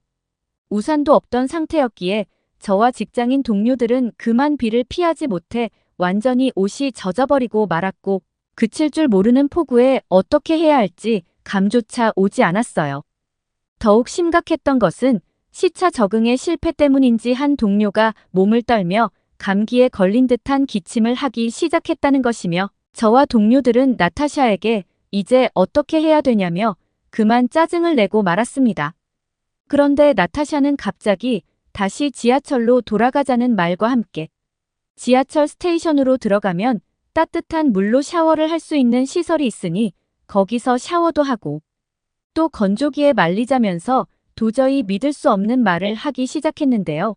우산도 없던 상태였기에 저와 직장인 동료들은 그만 비를 피하지 못해 완전히 옷이 젖어버리고 말았고 그칠 줄 모르는 폭우에 어떻게 해야 할지 감조차 오지 않았어요. 더욱 심각했던 것은 시차 적응의 실패 때문인지 한 동료가 몸을 떨며 감기에 걸린 듯한 기침을 하기 시작했다는 것이며 저와 동료들은 나타샤에게 이제 어떻게 해야 되냐며 그만 짜증을 내고 말았습니다. 그런데 나타샤는 갑자기 다시 지하철로 돌아가자는 말과 함께 지하철 스테이션으로 들어가면 따뜻한 물로 샤워를 할 수 있는 시설이 있으니 거기서 샤워도 하고 또 건조기에 말리자면서 도저히 믿을 수 없는 말을 하기 시작했는데요.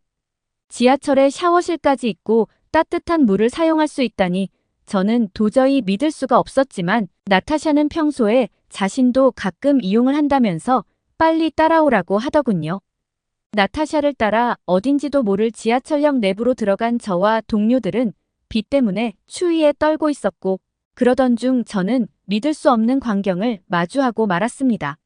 지하철에 샤워실까지 있고 따뜻한 물을 사용할 수 있다니 저는 도저히 믿을 수가 없었지만 나타샤는 평소에 자신도 가끔 이용을 한다면서 빨리 따라오라고 하더군요. 나타샤를 따라 어딘지도 모를 지하철역 내부로 들어간 저와 동료들은 비 때문에 추위에 떨고 있었고 그러던 중 저는 믿을 수 없는 광경을 마주하고 말았습니다.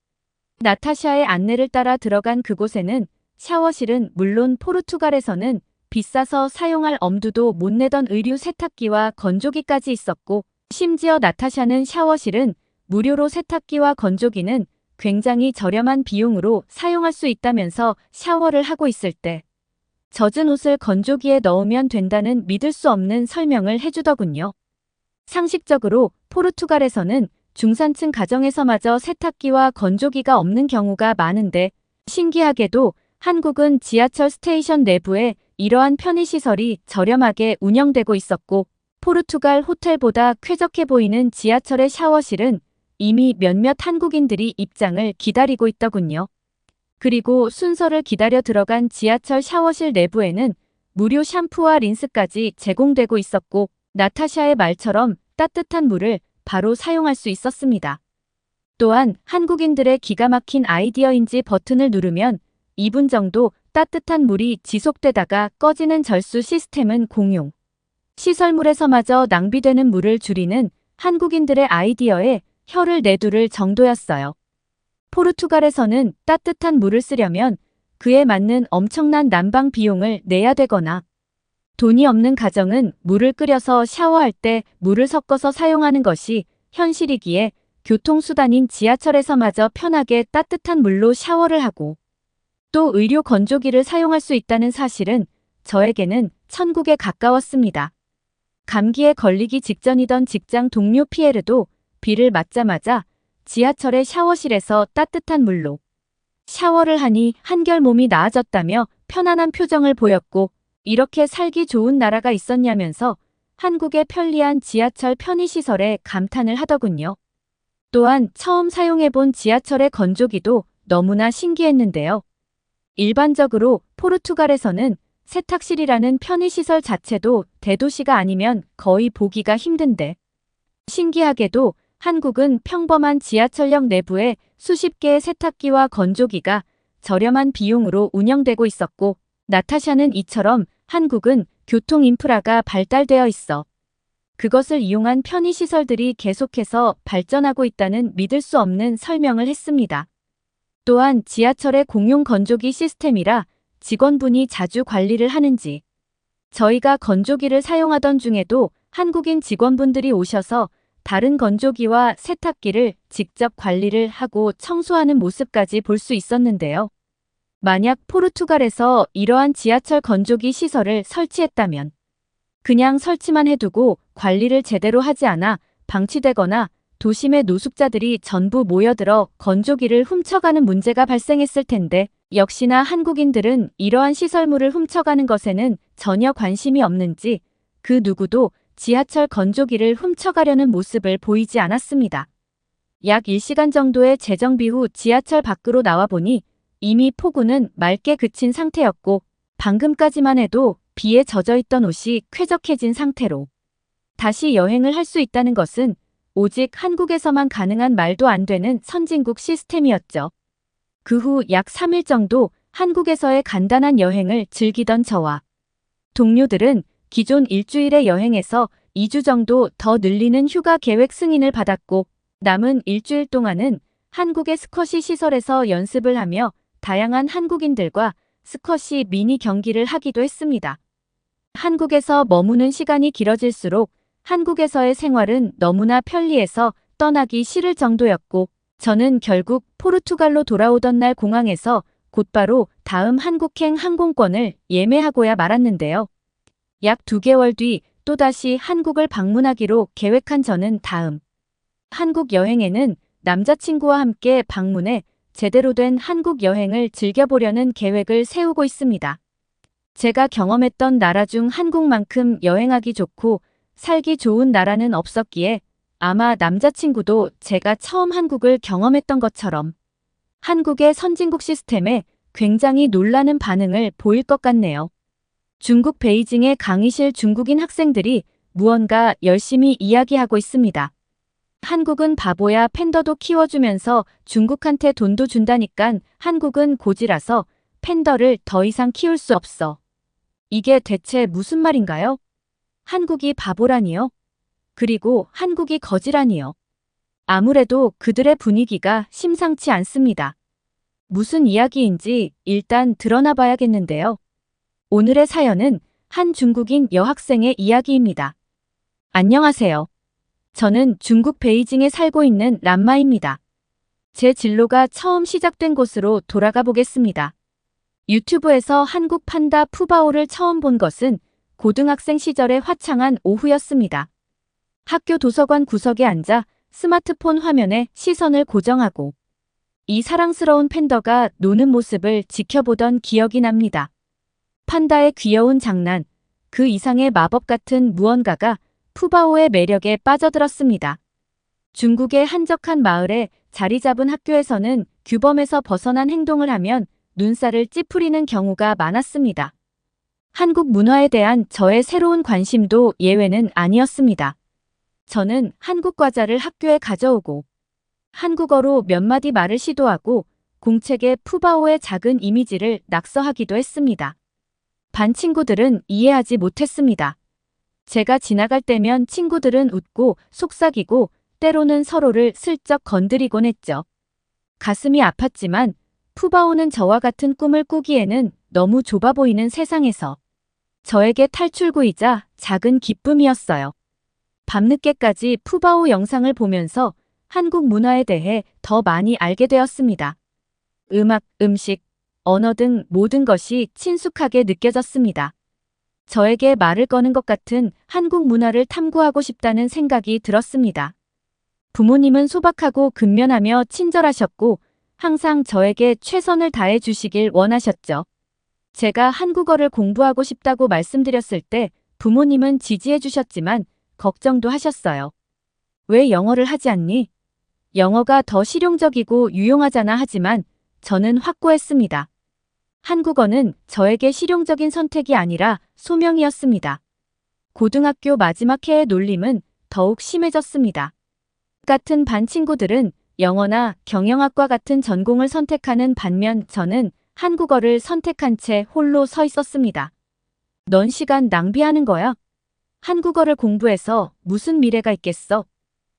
나타샤의 안내를 따라 들어간 그곳에는 샤워실은 물론 포르투갈에서는 비싸서 사용할 엄두도 못 내던 의류 세탁기와 건조기까지 있었고 심지어 나타샤는 샤워실은 무료로 세탁기와 건조기는 굉장히 저렴한 비용으로 사용할 수 있다면서 샤워를 하고 있을 때 젖은 옷을 건조기에 넣으면 된다는 믿을 수 없는 설명을 해주더군요. 상식적으로 포르투갈에서는 중산층 가정에서마저 세탁기와 건조기가 없는 경우가 많은데 신기하게도 한국은 지하철 스테이션 내부에 이러한 편의시설이 저렴하게 운영되고 있었고 포르투갈 호텔보다 쾌적해 보이는 지하철의 샤워실은 이미 몇몇 한국인들이 입장을 기다리고 있더군요. 그리고 순서를 기다려 들어간 지하철 샤워실 내부에는 무료 샴푸와 린스까지 제공되고 있었고 나타샤의 말처럼 따뜻한 물을 바로 사용할 수 있었습니다. 또한 한국인들의 기가 막힌 아이디어인지 버튼을 누르면 2분 정도 따뜻한 물이 지속되다가 꺼지는 절수 시스템은 공용. 시설물에서마저 낭비되는 물을 줄이는 한국인들의 아이디어에 혀를 내두를 정도였어요. 포르투갈에서는 따뜻한 물을 쓰려면 그에 맞는 엄청난 난방 비용을 내야 되거나 돈이 없는 가정은 물을 끓여서 샤워할 때 물을 섞어서 사용하는 것이 현실이기에 교통수단인 지하철에서마저 편하게 따뜻한 물로 샤워를 하고 또 의료 건조기를 사용할 수 있다는 사실은 저에게는 천국에 가까웠습니다. 감기에 걸리기 직전이던 직장 동료 피에르도 비를 맞자마자 지하철의 샤워실에서 따뜻한 물로 샤워를 하니 한결 몸이 나아졌다며 편안한 표정을 보였고 이렇게 살기 좋은 나라가 있었냐면서 한국의 편리한 지하철 편의시설에 감탄을 하더군요. 또한 처음 사용해본 지하철의 건조기도 너무나 신기했는데요. 일반적으로 포르투갈에서는 세탁실이라는 편의시설 자체도 대도시가 아니면 거의 보기가 힘든데 신기하게도 한국은 평범한 지하철역 내부에 수십 개의 세탁기와 건조기가 저렴한 비용으로 운영되고 있었고 나타샤는 이처럼 한국은 교통 인프라가 발달되어 있어 그것을 이용한 편의시설들이 계속해서 발전하고 있다는 믿을 수 없는 설명을 했습니다. 또한 지하철의 공용 건조기 시스템이라 직원분이 자주 관리를 하는지, 저희가 건조기를 사용하던 중에도 한국인 직원분들이 오셔서 다른 건조기와 세탁기를 직접 관리를 하고 청소하는 모습까지 볼 수 있었는데요. 만약 포르투갈에서 이러한 지하철 건조기 시설을 설치했다면 그냥 설치만 해두고 관리를 제대로 하지 않아 방치되거나 도심의 노숙자들이 전부 모여들어 건조기를 훔쳐가는 문제가 발생했을 텐데, 역시나 한국인들은 이러한 시설물을 훔쳐가는 것에는 전혀 관심이 없는지 그 누구도 지하철 건조기를 훔쳐가려는 모습을 보이지 않았습니다. 약 1시간 정도의 재정비 후 지하철 밖으로 나와 보니 이미 폭우는 맑게 그친 상태였고, 방금까지만 해도 비에 젖어 있던 옷이 쾌적해진 상태로 다시 여행을 할 수 있다는 것은 오직 한국에서만 가능한 말도 안 되는 선진국 시스템이었죠. 그 후 약 3일 정도 한국에서의 간단한 여행을 즐기던 저와 동료들은 기존 일주일의 여행에서 2주 정도 더 늘리는 휴가 계획 승인을 받았고, 남은 일주일 동안은 한국의 스쿼시 시설에서 연습을 하며 다양한 한국인들과 스쿼시 미니 경기를 하기도 했습니다. 한국에서 머무는 시간이 길어질수록 한국에서의 생활은 너무나 편리해서 떠나기 싫을 정도였고, 저는 결국 포르투갈로 돌아오던 날 공항에서 곧바로 다음 한국행 항공권을 예매하고야 말았는데요. 약 2개월 뒤 또다시 한국을 방문하기로 계획한 저는 다음 한국 여행에는 남자친구와 함께 방문해 제대로 된 한국 여행을 즐겨보려는 계획을 세우고 있습니다. 제가 경험했던 나라 중 한국만큼 여행하기 좋고 살기 좋은 나라는 없었기에 아마 남자친구도 제가 처음 한국을 경험했던 것처럼 한국의 선진국 시스템에 굉장히 놀라는 반응을 보일 것 같네요. 중국 베이징의 강의실 중국인 학생들이 무언가 열심히 이야기하고 있습니다. 한국은 바보야, 팬더도 키워주면서 중국한테 돈도 준다니깐 한국은 고지라서 팬더를 더 이상 키울 수 없어. 이게 대체 무슨 말인가요? 한국이 바보라니요? 그리고 한국이 거지라니요? 아무래도 그들의 분위기가 심상치 않습니다. 무슨 이야기인지 일단 드러나 봐야겠는데요. 오늘의 사연은 한 중국인 여학생의 이야기입니다. 안녕하세요. 저는 중국 베이징에 살고 있는 람마입니다. 제 진로가 처음 시작된 곳으로 돌아가 보겠습니다. 유튜브에서 한국 판다 푸바오를 처음 본 것은 고등학생 시절의 화창한 오후였습니다. 학교 도서관 구석에 앉아 스마트폰 화면에 시선을 고정하고 이 사랑스러운 팬더가 노는 모습을 지켜보던 기억이 납니다. 판다의 귀여운 장난, 그 이상의 마법 같은 무언가가 푸바오의 매력에 빠져들었습니다. 중국의 한적한 마을에 자리 잡은 학교에서는 규범에서 벗어난 행동을 하면 눈살을 찌푸리는 경우가 많았습니다. 한국 문화에 대한 저의 새로운 관심도 예외는 아니었습니다. 저는 한국 과자를 학교에 가져오고 한국어로 몇 마디 말을 시도하고 공책에 푸바오의 작은 이미지를 낙서하기도 했습니다. 반 친구들은 이해하지 못했습니다. 제가 지나갈 때면 친구들은 웃고 속삭이고 때로는 서로를 슬쩍 건드리곤 했죠. 가슴이 아팠지만 푸바오는 저와 같은 꿈을 꾸기에는 너무 좁아 보이는 세상에서 저에게 탈출구이자 작은 기쁨이었어요. 밤늦게까지 푸바오 영상을 보면서 한국 문화에 대해 더 많이 알게 되었습니다. 음악, 음식, 언어 등 모든 것이 친숙하게 느껴졌습니다. 저에게 말을 거는 것 같은 한국 문화를 탐구하고 싶다는 생각이 들었습니다. 부모님은 소박하고 근면하며 친절하셨고 항상 저에게 최선을 다해 주시길 원하셨죠. 제가 한국어를 공부하고 싶다고 말씀드렸을 때 부모님은 지지해 주셨지만 걱정도 하셨어요. 왜 영어를 하지 않니? 영어가 더 실용적이고 유용하잖아 하지만 저는 확고했습니다. 한국어는 저에게 실용적인 선택이 아니라 소명이었습니다. 고등학교 마지막 해의 놀림은 더욱 심해졌습니다. 같은 반 친구들은 영어나 경영학과 같은 전공을 선택하는 반면 저는 한국어를 선택한 채 홀로 서 있었습니다. 넌 시간 낭비하는 거야? 한국어를 공부해서 무슨 미래가 있겠어?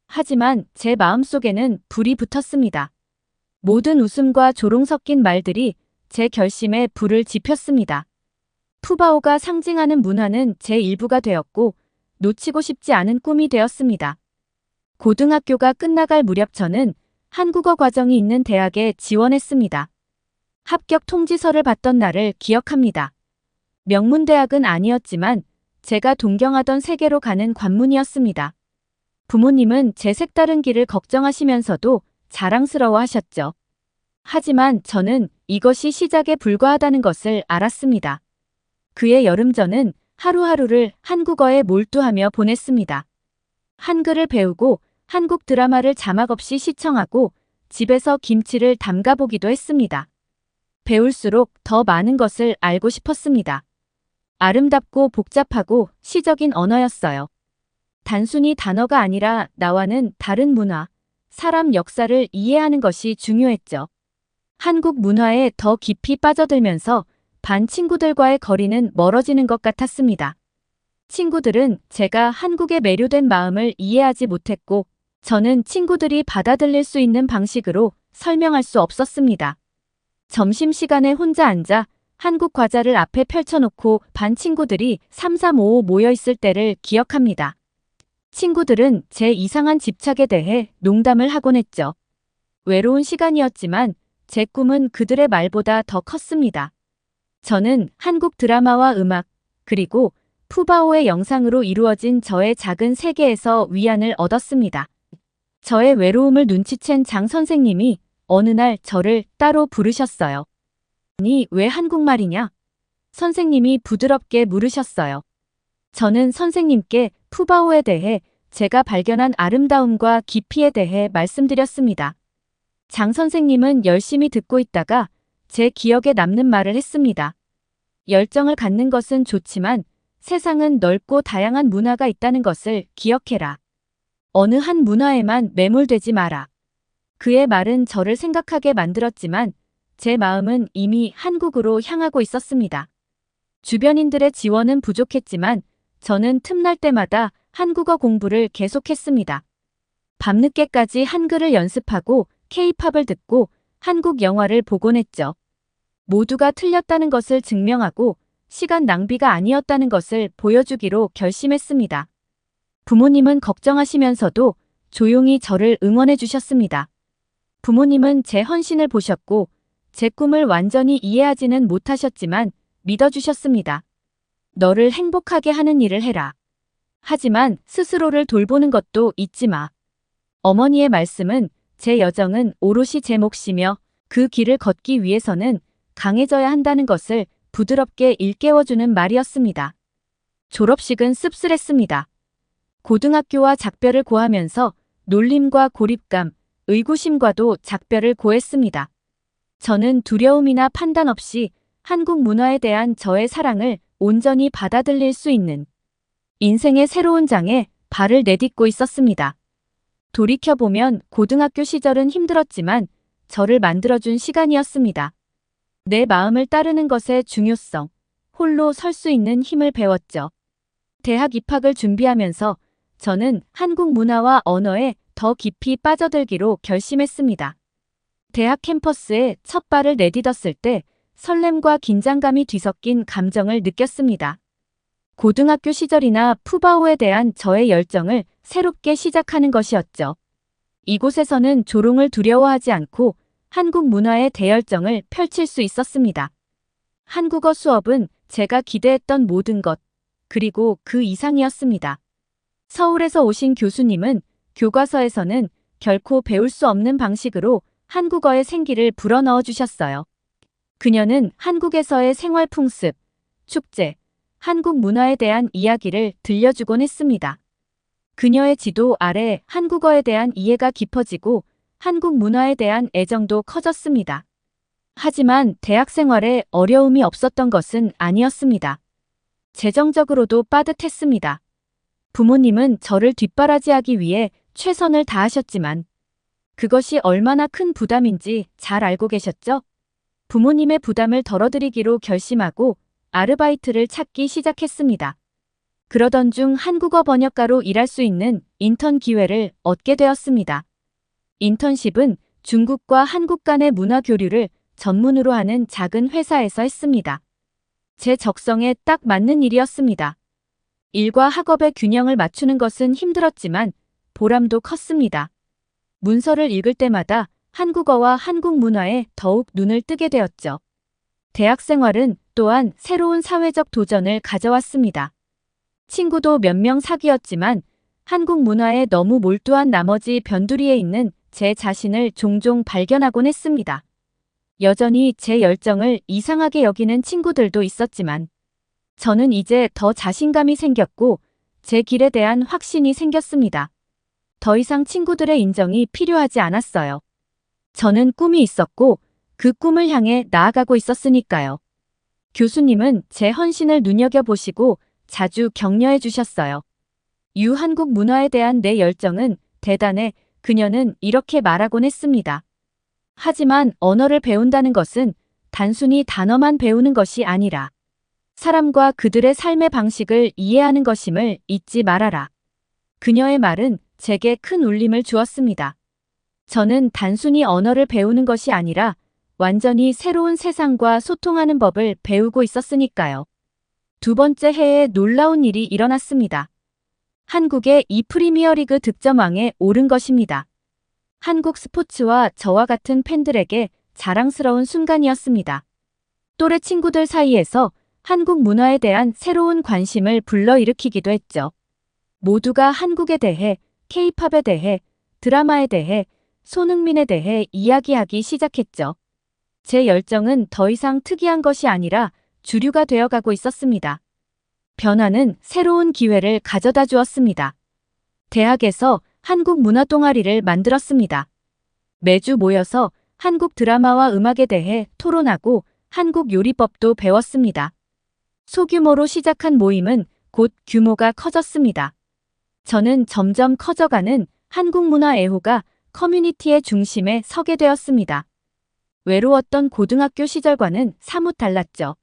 하지만 제 마음속에는 불이 붙었습니다. 모든 웃음과 조롱 섞인 말들이 제 결심에 불을 지폈습니다. 푸바오가 상징하는 문화는 제 일부가 되었고 놓치고 싶지 않은 꿈이 되었습니다. 고등학교가 끝나갈 무렵 저는 한국어 과정이 있는 대학에 지원했습니다. 합격 통지서를 받던 날을 기억합니다. 명문대학은 아니었지만 제가 동경하던 세계로 가는 관문이었습니다. 부모님은 제 색다른 길을 걱정하시면서도 자랑스러워 하셨죠. 하지만 저는 이것이 시작에 불과하다는 것을 알았습니다. 그해 여름 저는 하루하루를 한국어에 몰두하며 보냈습니다. 한글을 배우고 한국 드라마를 자막 없이 시청하고 집에서 김치를 담가보기도 했습니다. 배울수록 더 많은 것을 알고 싶었습니다. 아름답고 복잡하고 시적인 언어였어요. 단순히 단어가 아니라 나와는 다른 문화, 사람 역사를 이해하는 것이 중요했죠. 한국 문화에 더 깊이 빠져들면서 반 친구들과의 거리는 멀어지는 것 같았습니다. 친구들은 제가 한국에 매료된 마음을 이해하지 못했고, 저는 친구들이 받아들일 수 있는 방식으로 설명할 수 없었습니다. 점심시간에 혼자 앉아 한국 과자를 앞에 펼쳐놓고 반 친구들이 3, 4, 5 모여있을 때를 기억합니다. 친구들은 제 이상한 집착에 대해 농담을 하곤 했죠. 외로운 시간이었지만 제 꿈은 그들의 말보다 더 컸습니다. 저는 한국 드라마와 음악, 그리고 푸바오의 영상으로 이루어진 저의 작은 세계에서 위안을 얻었습니다. 저의 외로움을 눈치챈 장 선생님이 어느 날 저를 따로 부르셨어요. 아니, 왜 한국말이냐? 선생님이 부드럽게 물으셨어요. 저는 선생님께 푸바오에 대해 제가 발견한 아름다움과 깊이에 대해 말씀드렸습니다. 장 선생님은 열심히 듣고 있다가 제 기억에 남는 말을 했습니다. 열정을 갖는 것은 좋지만 세상은 넓고 다양한 문화가 있다는 것을 기억해라. 어느 한 문화에만 매몰되지 마라. 그의 말은 저를 생각하게 만들었지만 제 마음은 이미 한국으로 향하고 있었습니다. 주변인들의 지원은 부족했지만 저는 틈날 때마다 한국어 공부를 계속했습니다. 밤늦게까지 한글을 연습하고 K-팝을 듣고 한국 영화를 보곤 했죠. 모두가 틀렸다는 것을 증명하고 시간 낭비가 아니었다는 것을 보여주기로 결심했습니다. 부모님은 걱정하시면서도 조용히 저를 응원해 주셨습니다. 부모님은 제 헌신을 보셨고 제 꿈을 완전히 이해하지는 못하셨지만 믿어주셨습니다. 너를 행복하게 하는 일을 해라. 하지만 스스로를 돌보는 것도 잊지 마. 어머니의 말씀은 제 여정은 오롯이 제 몫이며 그 길을 걷기 위해서는 강해져야 한다는 것을 부드럽게 일깨워주는 말이었습니다. 졸업식은 씁쓸했습니다. 고등학교와 작별을 고하면서 놀림과 고립감, 의구심과도 작별을 고했습니다. 저는 두려움이나 판단 없이 한국 문화에 대한 저의 사랑을 온전히 받아들일 수 있는 인생의 새로운 장에 발을 내딛고 있었습니다. 돌이켜보면 고등학교 시절은 힘들었지만 저를 만들어준 시간이었습니다. 내 마음을 따르는 것의 중요성, 홀로 설 수 있는 힘을 배웠죠. 대학 입학을 준비하면서 저는 한국 문화와 언어에 더 깊이 빠져들기로 결심했습니다. 대학 캠퍼스에 첫 발을 내딛었을 때 설렘과 긴장감이 뒤섞인 감정을 느꼈습니다. 고등학교 시절이나 푸바오에 대한 저의 열정을 새롭게 시작하는 것이었죠. 이곳에서는 조롱을 두려워하지 않고 한국 문화의 대열정을 펼칠 수 있었습니다. 한국어 수업은 제가 기대했던 모든 것, 그리고 그 이상이었습니다. 서울에서 오신 교수님은 교과서에서는 결코 배울 수 없는 방식으로 한국어의 생기를 불어넣어 주셨어요. 그녀는 한국에서의 생활 풍습, 축제, 한국 문화에 대한 이야기를 들려주곤 했습니다. 그녀의 지도 아래 한국어에 대한 이해가 깊어지고 한국 문화에 대한 애정도 커졌습니다. 하지만 대학 생활에 어려움이 없었던 것은 아니었습니다. 재정적으로도 빠듯했습니다. 부모님은 저를 뒷바라지하기 위해 최선을 다하셨지만 그것이 얼마나 큰 부담인지 잘 알고 계셨죠? 부모님의 부담을 덜어드리기로 결심하고 아르바이트를 찾기 시작했습니다. 그러던 중 한국어 번역가로 일할 수 있는 인턴 기회를 얻게 되었습니다. 인턴십은 중국과 한국 간의 문화 교류를 전문으로 하는 작은 회사에서 했습니다. 제 적성에 딱 맞는 일이었습니다. 일과 학업의 균형을 맞추는 것은 힘들었지만 보람도 컸습니다. 문서를 읽을 때마다 한국어와 한국 문화에 더욱 눈을 뜨게 되었죠. 대학 생활은 또한 새로운 사회적 도전을 가져왔습니다. 친구도 몇 명 사귀었지만 한국 문화에 너무 몰두한 나머지 변두리에 있는 제 자신을 종종 발견하곤 했습니다. 여전히 제 열정을 이상하게 여기는 친구들도 있었지만 저는 이제 더 자신감이 생겼고 제 길에 대한 확신이 생겼습니다. 더 이상 친구들의 인정이 필요하지 않았어요. 저는 꿈이 있었고 그 꿈을 향해 나아가고 있었으니까요. 교수님은 제 헌신을 눈여겨보시고 자주 격려해 주셨어요. 한국 문화에 대한 내 열정은 대단해. 그녀는 이렇게 말하곤 했습니다. 하지만 언어를 배운다는 것은 단순히 단어만 배우는 것이 아니라 사람과 그들의 삶의 방식을 이해하는 것임을 잊지 말아라. 그녀의 말은 제게 큰 울림을 주었습니다. 저는 단순히 언어를 배우는 것이 아니라 완전히 새로운 세상과 소통하는 법을 배우고 있었으니까요. 두 번째 해에 놀라운 일이 일어났습니다. 한국의 이 프리미어리그 득점왕에 오른 것입니다. 한국 스포츠와 저와 같은 팬들에게 자랑스러운 순간이었습니다. 또래 친구들 사이에서 한국 문화에 대한 새로운 관심을 불러일으키기도 했죠. 모두가 한국에 대해, K-팝에 대해, 드라마에 대해, 손흥민에 대해 이야기하기 시작했죠. 제 열정은 더 이상 특이한 것이 아니라 주류가 되어가고 있었습니다. 변화는 새로운 기회를 가져다 주었습니다. 대학에서 한국 문화 동아리를 만들었습니다. 매주 모여서 한국 드라마와 음악에 대해 토론하고 한국 요리법도 배웠습니다. 소규모로 시작한 모임은 곧 규모가 커졌습니다. 저는 점점 커져가는 한국 문화 애호가 커뮤니티의 중심에 서게 되었습니다. 외로웠던 고등학교 시절과는 사뭇 달랐죠.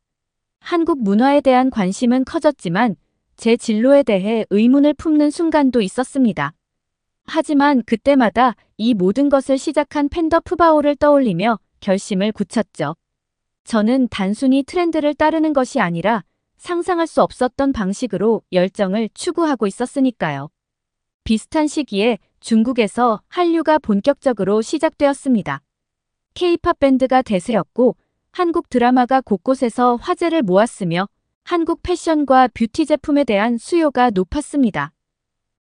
한국 문화에 대한 관심은 커졌지만 제 진로에 대해 의문을 품는 순간도 있었습니다. 하지만 그때마다 이 모든 것을 시작한 팬더 푸바오를 떠올리며 결심을 굳혔죠. 저는 단순히 트렌드를 따르는 것이 아니라 상상할 수 없었던 방식으로 열정을 추구하고 있었으니까요. 비슷한 시기에 중국에서 한류가 본격적으로 시작되었습니다. K-팝 밴드가 대세였고 한국 드라마가 곳곳에서 화제를 모았으며 한국 패션과 뷰티 제품에 대한 수요가 높았습니다.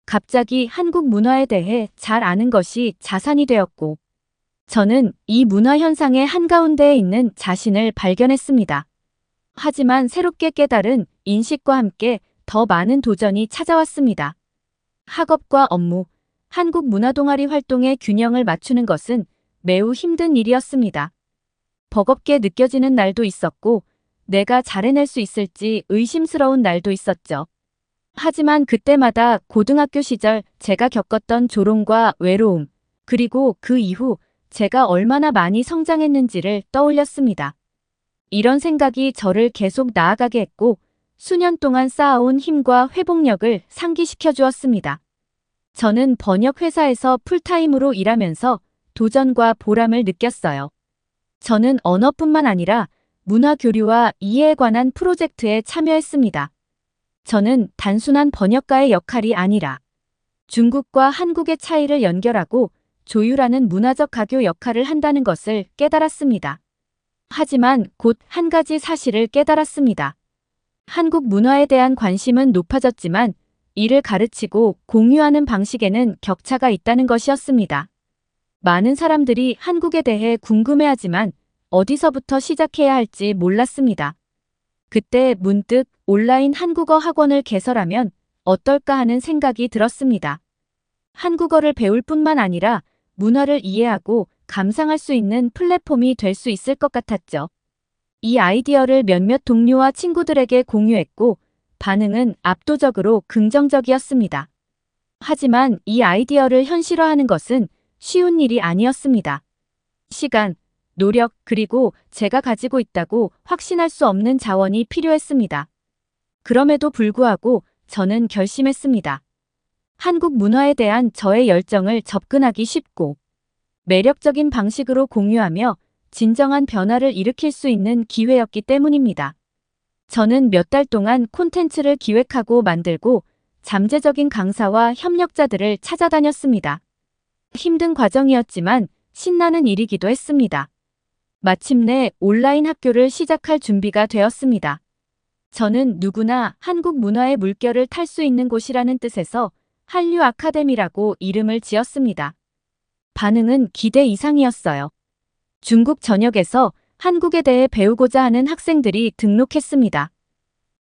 갑자기 한국 문화에 대해 잘 아는 것이 자산이 되었고 저는 이 문화 현상의 한가운데에 있는 자신을 발견했습니다. 하지만 새롭게 깨달은 인식과 함께 더 많은 도전이 찾아왔습니다. 학업과 업무, 한국 문화 동아리 활동의 균형을 맞추는 것은 매우 힘든 일이었습니다. 버겁게 느껴지는 날도 있었고 내가 잘해낼 수 있을지 의심스러운 날도 있었죠. 하지만 그때마다 고등학교 시절 제가 겪었던 조롱과 외로움, 그리고 그 이후 제가 얼마나 많이 성장했는지를 떠올렸습니다. 이런 생각이 저를 계속 나아가게 했고 수년 동안 쌓아온 힘과 회복력을 상기시켜 주었습니다. 저는 번역 회사에서 풀타임으로 일하면서 도전과 보람을 느꼈어요. 저는 언어뿐만 아니라 문화 교류와 이해에 관한 프로젝트에 참여했습니다. 저는 단순한 번역가의 역할이 아니라 중국과 한국의 차이를 연결하고 조율하는 문화적 가교 역할을 한다는 것을 깨달았습니다. 하지만 곧 한 가지 사실을 깨달았습니다. 한국 문화에 대한 관심은 높아졌지만 이를 가르치고 공유하는 방식에는 격차가 있다는 것이었습니다. 많은 사람들이 한국에 대해 궁금해하지만 어디서부터 시작해야 할지 몰랐습니다. 그때 문득 온라인 한국어 학원을 개설하면 어떨까 하는 생각이 들었습니다. 한국어를 배울 뿐만 아니라 문화를 이해하고 감상할 수 있는 플랫폼이 될 수 있을 것 같았죠. 이 아이디어를 몇몇 동료와 친구들에게 공유했고 반응은 압도적으로 긍정적이었습니다. 하지만 이 아이디어를 현실화하는 것은 쉬운 일이 아니었습니다. 시간, 노력, 그리고 제가 가지고 있다고 확신할 수 없는 자원이 필요했습니다. 그럼에도 불구하고 저는 결심했습니다. 한국 문화에 대한 저의 열정을 접근하기 쉽고 매력적인 방식으로 공유하며 진정한 변화를 일으킬 수 있는 기회였기 때문입니다. 저는 몇 달 동안 콘텐츠를 기획하고 만들고 잠재적인 강사와 협력자들을 찾아다녔습니다. 힘든 과정이었지만 신나는 일이기도 했습니다. 마침내 온라인 학교를 시작할 준비가 되었습니다. 저는 누구나 한국 문화의 물결을 탈 수 있는 곳이라는 뜻에서 한류 아카데미라고 이름을 지었습니다. 반응은 기대 이상이었어요. 중국 전역에서 한국에 대해 배우고자 하는 학생들이 등록했습니다.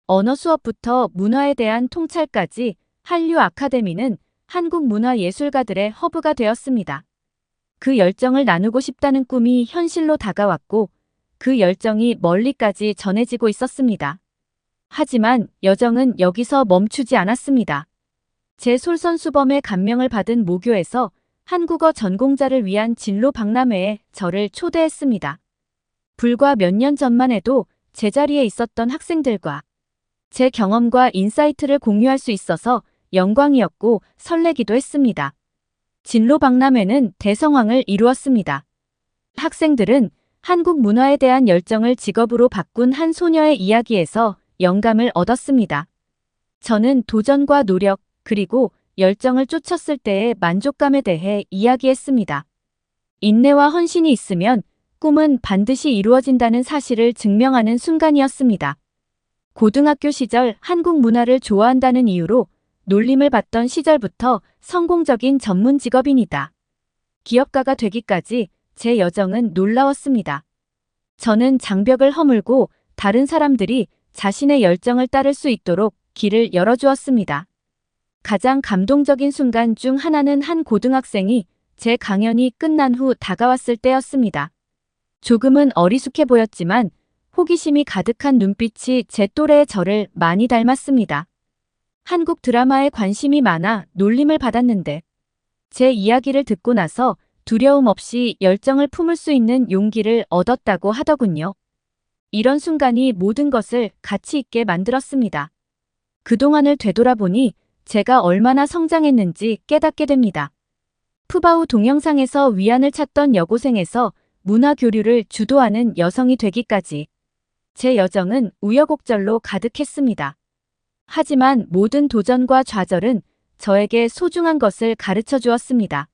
언어 수업부터 문화에 대한 통찰까지 한류 아카데미는 한국 문화 예술가들의 허브가 되었습니다. 그 열정을 나누고 싶다는 꿈이 현실로 다가왔고 그 열정이 멀리까지 전해지고 있었습니다. 하지만 여정은 여기서 멈추지 않았습니다. 제 솔선수범의 감명을 받은 모교에서 한국어 전공자를 위한 진로 박람회에 저를 초대했습니다. 불과 몇 년 전만 해도 제자리에 있었던 학생들과 제 경험과 인사이트를 공유할 수 있어서 영광이었고 설레기도 했습니다. 진로 박람회는 대성황을 이루었습니다. 학생들은 한국 문화에 대한 열정을 직업으로 바꾼 한 소녀의 이야기에서 영감을 얻었습니다. 저는 도전과 노력, 그리고 열정을 쫓았을 때의 만족감에 대해 이야기했습니다. 인내와 헌신이 있으면 꿈은 반드시 이루어진다는 사실을 증명하는 순간이었습니다. 고등학교 시절 한국 문화를 좋아한다는 이유로 놀림을 받던 시절부터 성공적인 전문 직업인이다. 기업가가 되기까지 제 여정은 놀라웠습니다. 저는 장벽을 허물고 다른 사람들이 자신의 열정을 따를 수 있도록 길을 열어주었습니다. 가장 감동적인 순간 중 하나는 한 고등학생이 제 강연이 끝난 후 다가왔을 때였습니다. 조금은 어리숙해 보였지만 호기심이 가득한 눈빛이 제 또래의 저를 많이 닮았습니다. 한국 드라마에 관심이 많아 놀림을 받았는데 제 이야기를 듣고 나서 두려움 없이 열정을 품을 수 있는 용기를 얻었다고 하더군요. 이런 순간이 모든 것을 가치 있게 만들었습니다. 그동안을 되돌아보니 제가 얼마나 성장했는지 깨닫게 됩니다. 푸바오 동영상에서 위안을 찾던 여고생에서 문화 교류를 주도하는 여성이 되기까지 제 여정은 우여곡절로 가득했습니다. 하지만 모든 도전과 좌절은 저에게 소중한 것을 가르쳐 주었습니다.